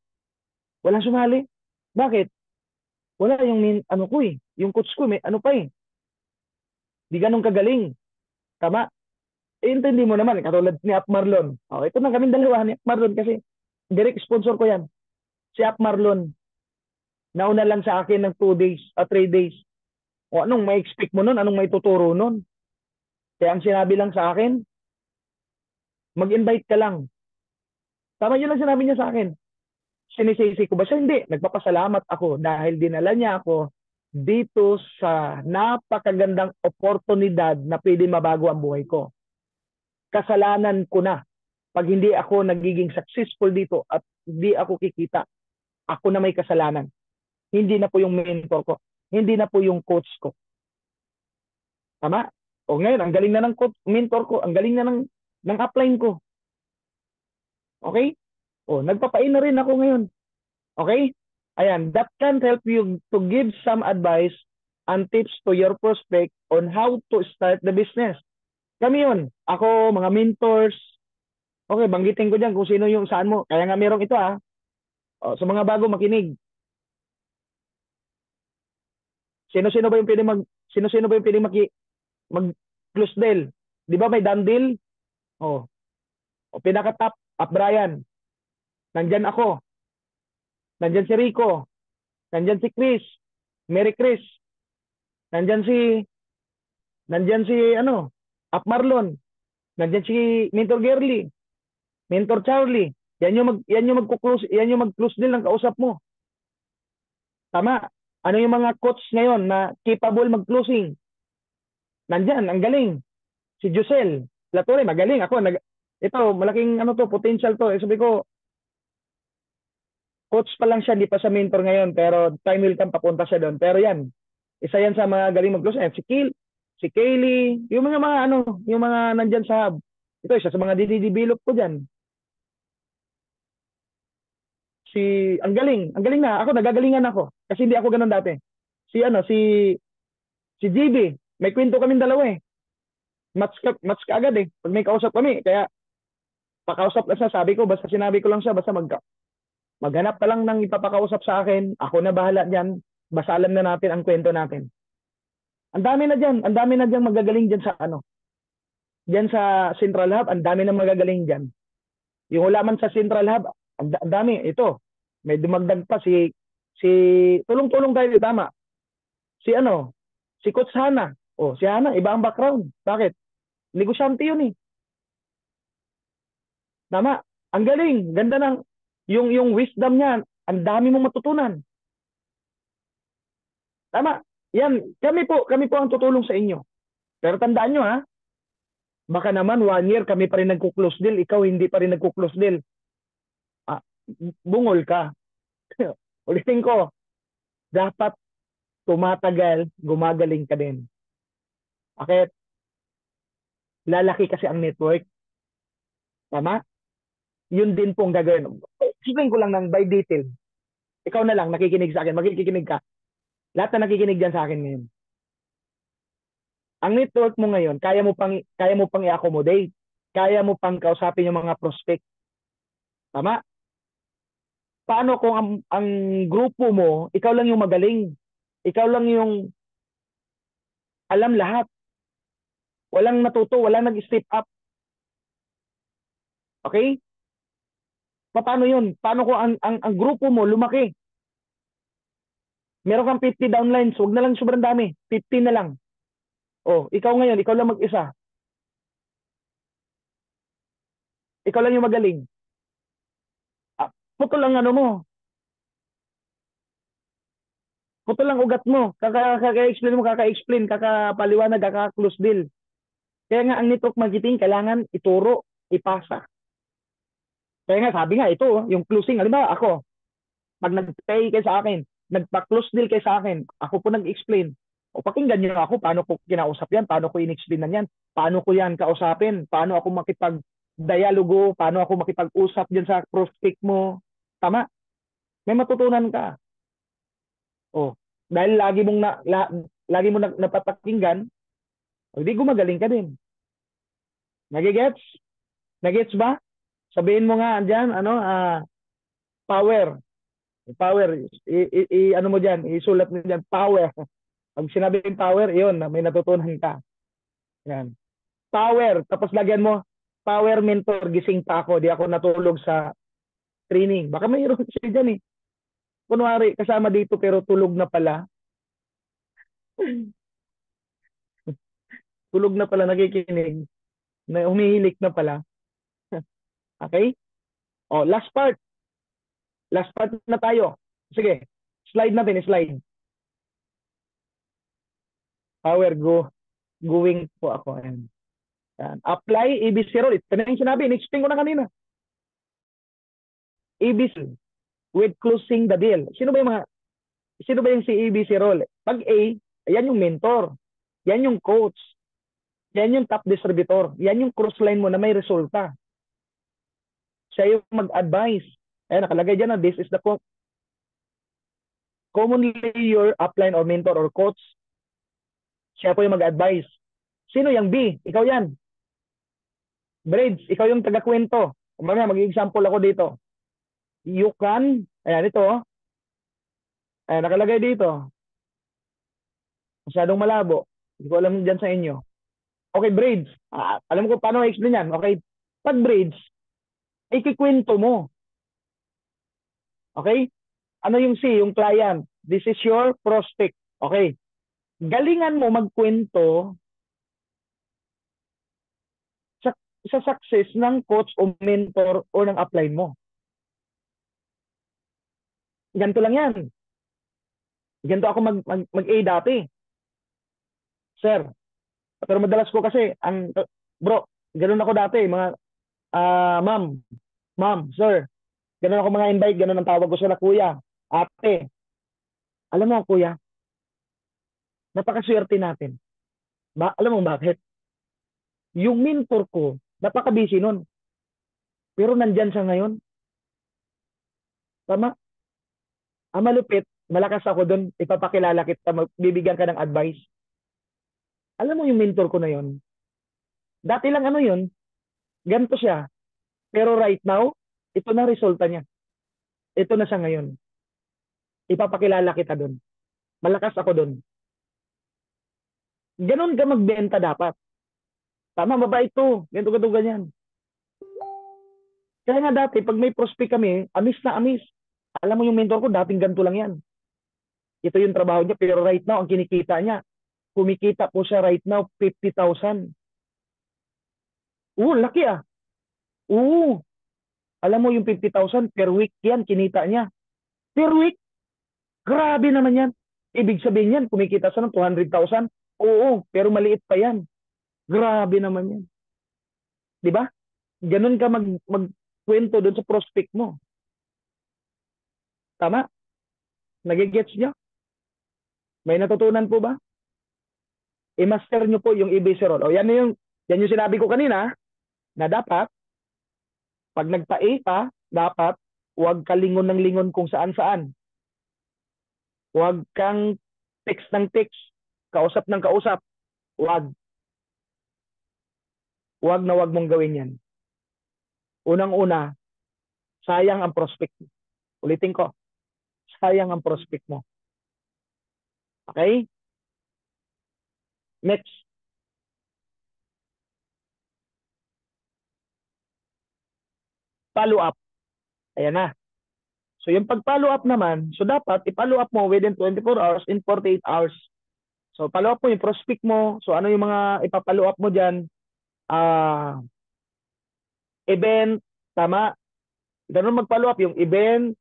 Walang sumali. Bakit? Wala yung ko eh. Yung coach ko, may ano pa eh. Di ganun kagaling. Tama? Intindi mo naman, katulad ni Ap Marlon. Ito na kaming dalawa ni Ap Marlon kasi direct sponsor ko yan. Si Ap Marlon. Nauna lang sa akin ng 2 days, 3 days. O anong may expect mo nun? Anong may tuturo nun? Kaya ang sinabi lang sa akin, mag-invite ka lang. Tama yun lang sinabi niya sa akin. Sinisisi ko ba siya? Hindi. Nagpapasalamat ako dahil dinala niya ako dito sa napakagandang oportunidad na pwede mabago ang buhay ko. Kasalanan ko na pag hindi ako nagiging successful dito at hindi ako kikita. Ako na may kasalanan. Hindi na po yung mentor ko. Hindi na po yung coach ko. Tama? O ngayon, ang galing na ng mentor ko. Ang galing na ng upline ko. Okay? O, nagpapain na rin ako ngayon. Okay? Ayan, that can help you to give some advice and tips to your prospect on how to start the business. Kami yun. Ako, mga mentors. Okay, banggitin ko dyan kung sino yung saan mo. Kaya nga merong ito O, sa mga bago makinig. Sino-sino ba yung pwede mag-close deal? Di ba may done deal? O pinaka-top, Up Brian. Nandyan ako. Nandyan si Rico. Nandyan si Chris. Mary Chris. Nandyan si Up Marlon. Nandyan si Mentor Gerly. Mentor Charlie. Yan yung mag-close deal ng kausap mo. Tama. Ano yung mga coach ngayon na capable mag-closing? Nandyan, ang galing. Si Josel Latore, magaling. Ito, malaking potential to. Sabi ko, coach pa lang siya, di pa sa mentor ngayon, pero time will come, papunta siya doon. Pero yan, isa yan sa mga galing mag-close. Si Kaylee, yung mga nandyan sa hub. Ito, isa sa mga didevelop ko dyan. Ang galing na. Ako, nagagalingan ako. Kasi hindi ako ganun dati. Si GB, may kwento kaming dalawa eh. Match ka agad eh. Pag may kausap kami. Kaya, pakausap lang siya, sabi ko, basta sinabi ko lang siya, basta maghanap ka lang ng ipapakausap sa akin, ako na bahala dyan, basta alam na natin ang kwento natin. Ang dami na dyan magagaling dyan sa ano, dyan sa Central Hub, ang dami na magagaling dyan. Yung wala man sa Central Hub, ang dami, ito, may dumagdag pa si, tulong-tulong tayo, tama. Si Coach Hana, si Hana, iba ang background. Bakit? Negosyante yun eh. Tama. Ang galing, ganda ng, yung wisdom niya, ang dami mong matutunan. Tama. Yan, kami po ang tutulong sa inyo. Pero tandaan nyo ha, baka naman 1 year kami pa rin nagko-close deal, ikaw hindi pa rin nagko-close deal. Ah, bungol ka. Ulitin ko, dapat tumatagal, gumagaling ka din. Bakit? Lalaki kasi ang network. Tama? Yun din pong gagawin. Explain ko lang ng by detail. Ikaw na lang, nakikinig sa akin, makikinig ka. Lahat na nakikinig dyan sa akin ngayon. Ang network mo ngayon, kaya mo pang i-accommodate. Kaya mo pang kausapin yung mga prospect. Tama? Paano kung ang grupo mo, ikaw lang yung magaling. Ikaw lang yung alam lahat. Walang natuto, walang nag-step up. Okay? Paano yun? Paano kung ang grupo mo lumaki? Meron kang 50 downlines, huwag na lang sobrang dami. 50 na lang. Ikaw ngayon, ikaw lang mag-isa. Ikaw lang yung magaling. Putol lang ano mo. Putol lang ugat mo. Kaka-explain mo, kakapaliwanag, kaka-close deal. Kaya nga ang network marketing, kailangan ituro, ipasa. Kaya nga sabi nga, ito, yung closing, halimbawa ako, pag nag-pay kayo sa akin, nagpa-close deal kayo sa akin, ako po nag-explain. Pakinggan nyo ako, paano ko kinausap yan, paano ko in-explain yan, paano ko yan kausapin, paano ako makipag-dialogo, paano ako makipag-usap dyan sa prospect mo. Tama? May matutunan ka. Dahil lagi mo napapakinggan, hindi gumagaling ka din. Nagigets? Nagigets ba? Sabihin mo nga dyan, power. Power. Ano mo dyan, isulat mo dyan, power. Pag sinabing power, yun, may natutunan ka. Yan. Power. Tapos lagyan mo, power mentor, gising pa ako, di ako natulog sa training. Baka mayroon siya dyan eh. Kunwari, kasama dito pero tulog na pala. Tulog na pala, nakikinig. Na humihilik na pala. Okay? Last part. Last part na tayo. Sige, slide natin, slide. Power going po ako. Ayan. Apply ABC role. Ito na yung sinabi, in-explain ko na kanina. ABC with closing the deal. Sino ba yung si ABC role? Pag A, yan yung mentor. Yan yung coach. Yan yung top distributor. Yan yung cross line mo na may resulta. Siya yung mag-advise. Ayan, nakalagay dyan na this is the commonly your upline or mentor or coach. Siya po yung mag-advise. Sino yung B? Ikaw yan. Braids, ikaw yung taga-kwento. Mamaya, mag-example ako dito. You can, ayan ito. Ayan, nakalagay dito. Masyadong malabo. Hindi ko alam dyan sa inyo. Okay, braids. Alam ko paano i-explain yan. Okay, pag braids, ikikwento mo. Okay? Ano yung C? Yung client. This is your prospect. Okay. Galingan mo magkwento sa success ng coach o mentor o ng upline mo. Ganito lang yan. Ganito ako mag-A dati. Sir. Pero madalas ko kasi, bro, ganun ako dati. Mga, ma'am, sir. Ganun ako mga invite, ganun ang tawag ko sila, kuya, ate. Alam mo, kuya, napakaswerte natin. Alam mo bakit? Yung mentor ko, napaka-busy nun. Pero nandyan siya ngayon. Tama? Ang malupit, malakas ako doon, ipapakilala kita, bibigyan ka ng advice. Alam mo yung mentor ko na yun? Dati lang ano yun, ganito siya. Pero right now, ito na resulta niya. Ito na siya ngayon. Ipapakilala kita doon. Malakas ako doon. Ganon ka magbenta dapat. Tama, mabait to. Ganito, ganito, ganyan. Kaya nga dati, pag may prospect kami, amis na amis. Alam mo yung mentor ko, dating ganito lang yan. Ito yung trabaho niya, pero right now, ang kinikita niya, kumikita po siya right now, 50,000. Laki ah. Alam mo yung 50,000 per week yan, kinita niya. Per week? Grabe naman yan. Ibig sabihin yan, kumikita siya ng 200,000. Oo, pero maliit pa yan. Grabe naman yan. Di ba? Ganun ka magkwento doon sa prospect mo. Tama? Nagigets nyo? May natutunan po ba? I-master nyo po yung EBC role. O yan yung sinabi ko kanina, na dapat, pag nagpa-A ka, dapat, huwag ka lingon ng lingon kung saan-saan. Huwag kang text ng text, kausap ng kausap. Huwag. Huwag na huwag mong gawin yan. Unang-una, sayang ang prospect mo. Ulitin ko, sayang ang prospect mo. Okay? Next. Follow up. Ayan na. So yung pag-follow up naman, so dapat i-follow up mo within 24 hours in 48 hours. So follow up mo yung prospect mo. So ano yung mga ipapollow up mo dyan? Event, tama? Ganun mag-follow up yung event,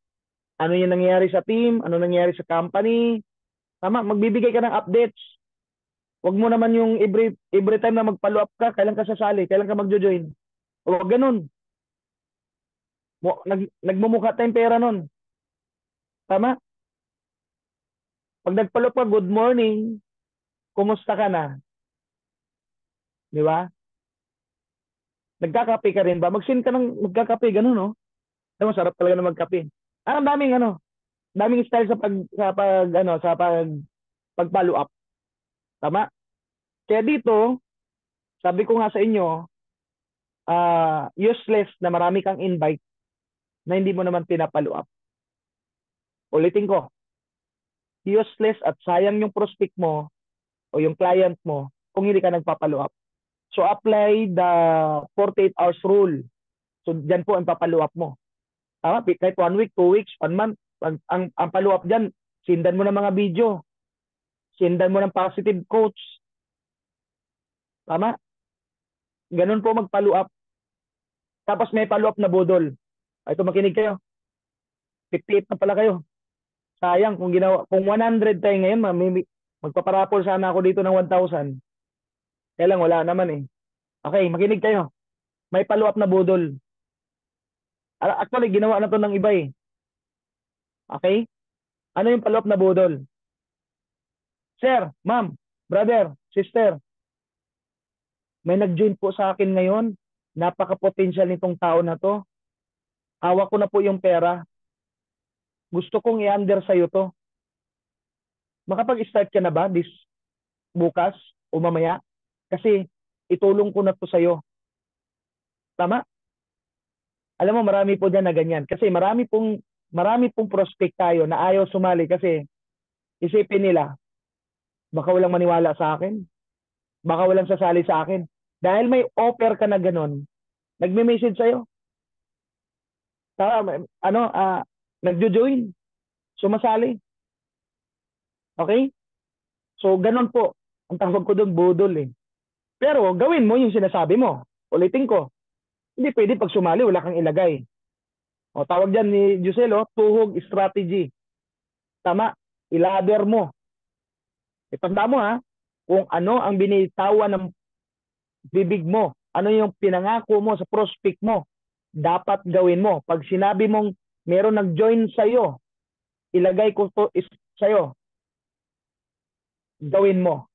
ano yung nangyayari sa team, ano nangyayari sa company. Tama, magbibigay ka ng updates. Huwag mo naman yung every time na mag-follow up ka, kailan ka sasali, kailan ka magjo-join. Huwag ganun. Nagmumukha tayong pera nun. Tama? Pag nag-follow up ka, good morning, kumusta ka na? Di ba? Nagkakape ka rin ba? Mag-send ka ng magkakape, ganun, no? Diba, sarap talaga na magkape. Ang daming style sa pag-follow up. Tama? Kaya dito, sabi ko nga sa inyo, useless na marami kang invite na hindi mo naman pinapollow up. Ulitin ko, useless at sayang yung prospect mo o yung client mo kung hindi ka nagpapollow up. So apply the 48 hours rule. So dyan po ang papollow up mo. Tama? Kahit 1 week, 2 weeks, 1 month, ang follow up dyan, sindan mo ng mga video. Sindan mo ng positive quotes. Tama? Ganun po mag-follow up. Tapos may follow up na budol. Ito, makinig kayo. 58 na pala kayo. Sayang kung 100 tayo ngayon, magpaparapol sana ako dito ng 1,000. Kaya lang, wala naman eh. Okay, makinig kayo. May follow up na budol. Actually, ginawa na to ng iba eh. Okay? Ano yung follow up na budol? Sir, ma'am, brother, sister, may nag-join po sa akin ngayon. Napaka-potential nitong tao na to. Hawak ko na po yung pera. Gusto kong i-under sa'yo to. Makapag-start ka na ba bukas o mamaya? Kasi itulong ko na to sa'yo. Tama? Alam mo, marami po dyan na ganyan. Kasi marami pong prospect tayo na ayaw sumali kasi isipin nila, baka walang maniwala sa akin. Baka walang sasali sa akin. Dahil may offer ka na ganon, nagme-message sa'yo. Nagjo-join. Sumasali. Okay? So, ganon po. Ang tawag ko doon, budol eh. Pero, gawin mo yung sinasabi mo. Ulitin ko. Hindi pwede pag sumali, wala kang ilagay. O, tawag dyan ni Juselo, tuhog strategy. Tama. Ilader mo. Itanda mo ha, kung ano ang binitawan ng bibig mo, ano yung pinangako mo sa prospect mo, dapat gawin mo. Pag sinabi mong meron nag-join sa'yo, ilagay ko to sa'yo, gawin mo.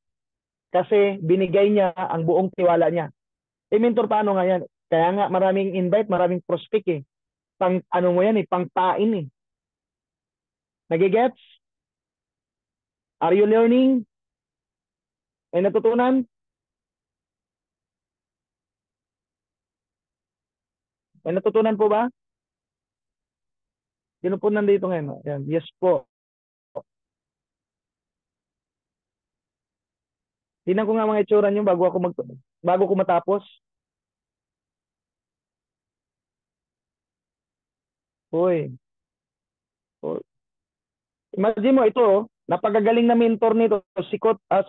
Kasi binigay niya ang buong tiwala niya. Mentor, paano nga yan? Kaya nga maraming invite, maraming prospect eh. Pang ano mo yan eh, pang tain eh. Nagigets? Are you learning? May natutunan? May natutunan po ba? Sino po nandito ngayon? Ayan. Yes po. Tingnan ko nga mga itsura nyo bago ko matapos. Uy. Uy. Imagine mo ito, napagagaling na mentor nito, si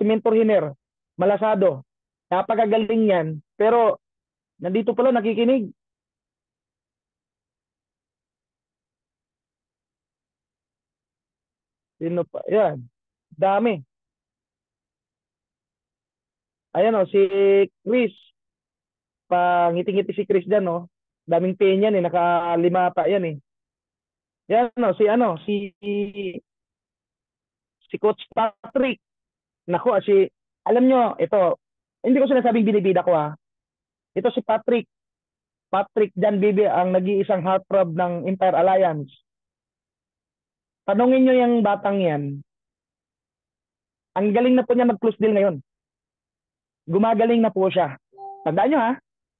Mentor Hiner, Malasado. Napagagaling yan, pero nandito pala nakikinig. Sino pa? Yan. Dami. Ayan o, si Chris. Pangiti-ngiti si Chris dyan, no? Daming pain yan, eh. Nakalimata yan, eh. Yan, no? Si Coach Patrick. Naku, alam nyo, ito, hindi ko sinasabing binibida ko, ha. Ito si Patrick. Patrick Jan Bibi ang nag-iisang heartthrob ng Empire Alliance. Tanungin nyo yung batang yan. Ang galing na po niya mag-close deal ngayon. Gumagaling na po siya. Tandaan nyo, ha?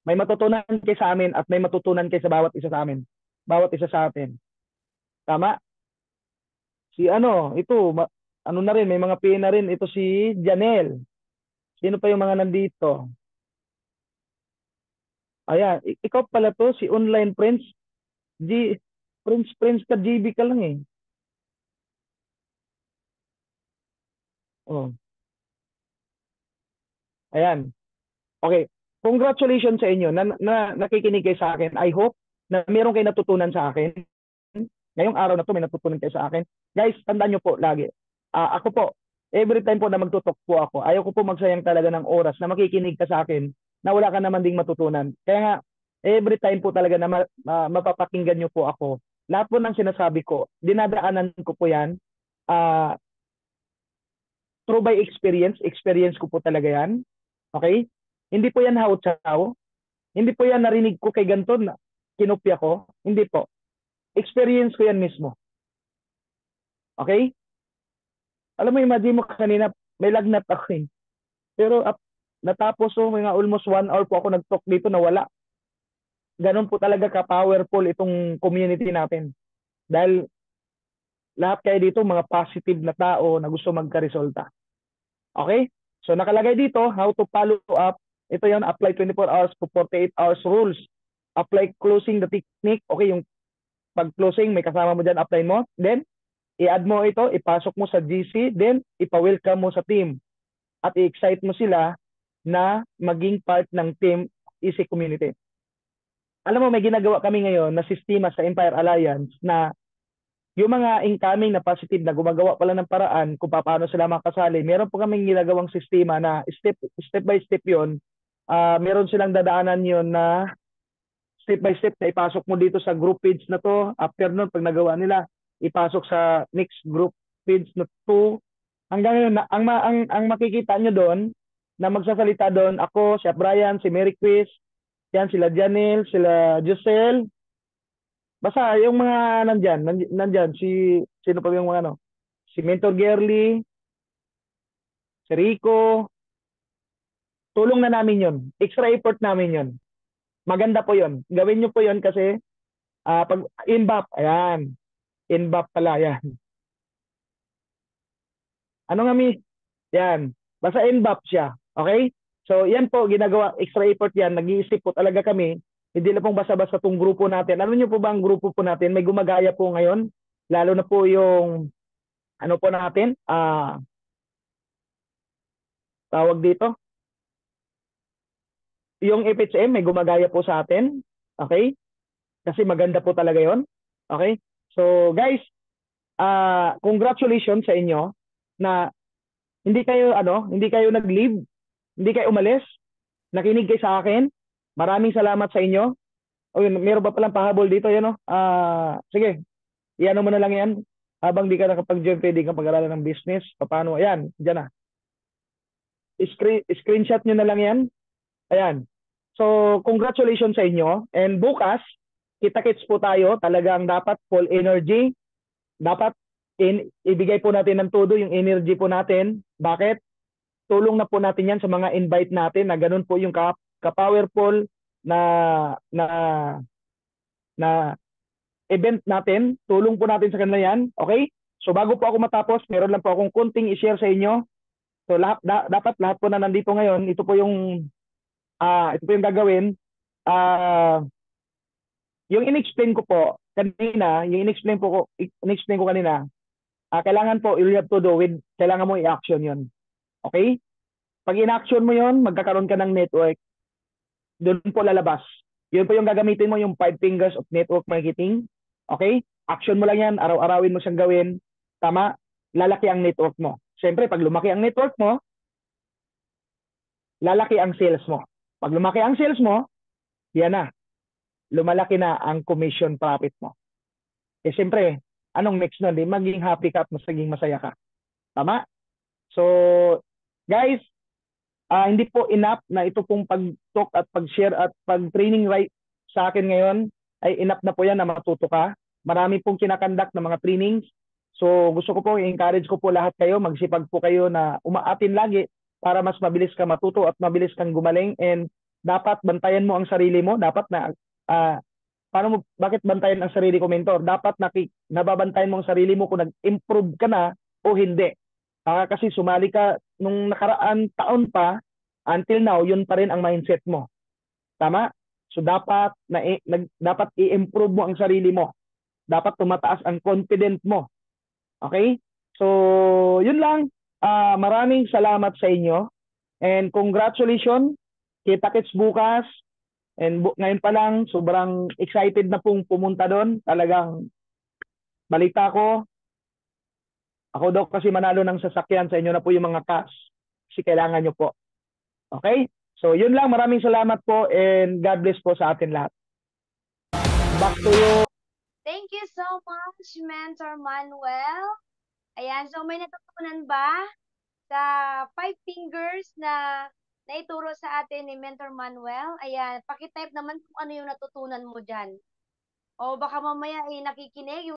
May matutunan kayo sa amin at may matutunan kayo sa bawat isa sa amin. Bawat isa sa atin. Tama? Ano na rin, may mga PA na rin. Ito si Janelle. Sino pa yung mga nandito? Ayan, ikaw pala to, si Online Prince. Prince ka, GB ka lang eh. Oh. Ayan. Okay. Congratulations sa inyo na nakikinig kayo sa akin. I hope na meron kayo natutunan sa akin. Ngayong araw na to may natutunan kayo sa akin. Guys, tandaan nyo po lagi. Ako po, every time po na magtutok po ako, ayaw ko po magsayang talaga ng oras na makikinig ka sa akin na wala ka naman ding matutunan. Kaya nga, every time po talaga na mapapakinggan nyo po ako, lahat po ng sinasabi ko, dinadaanan ko po yan. Through by experience ko po talaga yan. Okay? Hindi po yan hawot-saw. Hindi po yan narinig ko kay ganito na kinopya ko. Hindi po. Experience ko yan mismo. Okay? Alam mo, imagine mo kanina, may lagnat ako eh. Pero natapos mga almost 1 hour po ako nag-talk dito na wala. Ganun po talaga ka-powerful itong community natin. Dahil lahat kayo dito, mga positive na tao na gusto magka-resulta. Okay? So nakalagay dito, how to follow up. Ito yan, apply 24 hours to 48 hours rules. Apply closing the technique. Okay, yung pag-closing, may kasama mo dyan, apply mo. Then, i-add mo ito, ipasok mo sa GC, then ipa-welcome mo sa team. At i-excite mo sila na maging part ng team Easy Community. Alam mo, may ginagawa kami ngayon na sistema sa Empire Alliance na yung mga incoming na positive na gumagawa pala ng paraan kung paano sila makasali, meron po kaming ginagawang sistema na step by step yun. Meron silang dadaanan yun na step by step na ipasok mo dito sa group page na to. After nun, pag nagawa nila, ipasok sa next group page na to. Hanggang ngayon, ang makikita nyo doon, na magsasalita doon, ako, si Brian, si Mary Chris, yan, sila Janelle, sila Giselle. Basta yung mga nandyan, sino pa yung mga si Mentor Gerly, si Rico, tulong na namin yun. Extra effort namin yun. Maganda po yun. Gawin nyo po yun kasi pag inbap, ayan. Inbap pala, yan. Ano nga yan. Basta inbap siya. Okay? So, yan po, ginagawa, extra effort yan. Nag-iisip po talaga kami. Hindi na pong basta-basta itong grupo natin. Alam niyo po ba ang grupo po natin? May gumagaya po ngayon. Lalo na po yung, ano po natin? Tawag dito. Yung FHM, may gumagaya po sa atin. Okay? Kasi maganda po talaga yon. Okay? So, guys, congratulations sa inyo na hindi kayo nag-leave, hindi kayo umalis, nakinig kayo sa akin. Maraming salamat sa inyo. O yun, meron ba palang pahabol dito yan, no? Sige. Iano mo na lang yan. Habang di ka nakapag-join, pwede kang pag-aralan ng business. Paano? Ayan, diyan na. Screenshot nyo na lang yan. Ayan. So, congratulations sa inyo. And bukas, kita-kits po tayo. Talagang dapat full energy. Dapat ibigay po natin ng todo yung energy po natin. Bakit? Tulong na po natin yan sa mga invite natin na ganun po yung ka-powerful na na event natin. Tulong po natin sa kanila yan. Okay? So bago po ako matapos, meron lang po akong kunting i-share sa inyo. So dapat lahat po na nandito ngayon, ito po yung gagawin. Yung in-explain ko po kanina, in-explain ko kanina, kailangan po, you have to do with, kailangan mo i-action yun. Okay? Pag in-action mo yun, magkakaroon ka ng network. Doon po lalabas. Yun po yung gagamitin mo, yung 5 fingers of network marketing. Okay? Action mo lang yan, araw-arawin mo siyang gawin. Tama? Lalaki ang network mo. Siyempre, pag lumaki ang network mo, lalaki ang sales mo. Pag lumaki ang sales mo, yan na. Lumalaki na ang commission profit mo. Eh siyempre, anong next nun? Di maging happy ka at maging masaya ka. Tama? So, guys, hindi po enough na ito pong pag-talk at pag-share at pag-training right sa akin ngayon ay enough na po yan na matuto ka. Marami pong kinakandak na mga trainings. So gusto ko po, i-encourage ko po lahat kayo, magsipag po kayo na umaatin lagi para mas mabilis ka matuto at mabilis kang gumaling, and dapat bantayan mo ang sarili mo. Dapat na, bakit bantayan ang sarili ko, mentor? Dapat nababantayan mo ang sarili mo kung nag-improve ka na o hindi. Kasi sumali ka nung nakaraan taon pa, until now, yun pa rin ang mindset mo. Tama? So dapat dapat i-improve mo ang sarili mo. Dapat tumataas ang confidence mo. Okay? So, yun lang. Maraming salamat sa inyo. And congratulations. Kita-kits bukas. And ngayon pa lang, sobrang excited na pong pumunta doon. Talagang balita ko, ako daw kasi manalo ng sasakyan, sa inyo na po yung mga cash. Kasi kailangan nyo po. Okay? So, yun lang. Maraming salamat po and God bless po sa atin lahat. Back to you. Thank you so much, Mentor Manuel. Ayan, so may natutunan ba sa 5 fingers na naituro sa atin ni Mentor Manuel? Ayan, pakitype naman kung ano yung natutunan mo dyan. O baka mamaya nakikinig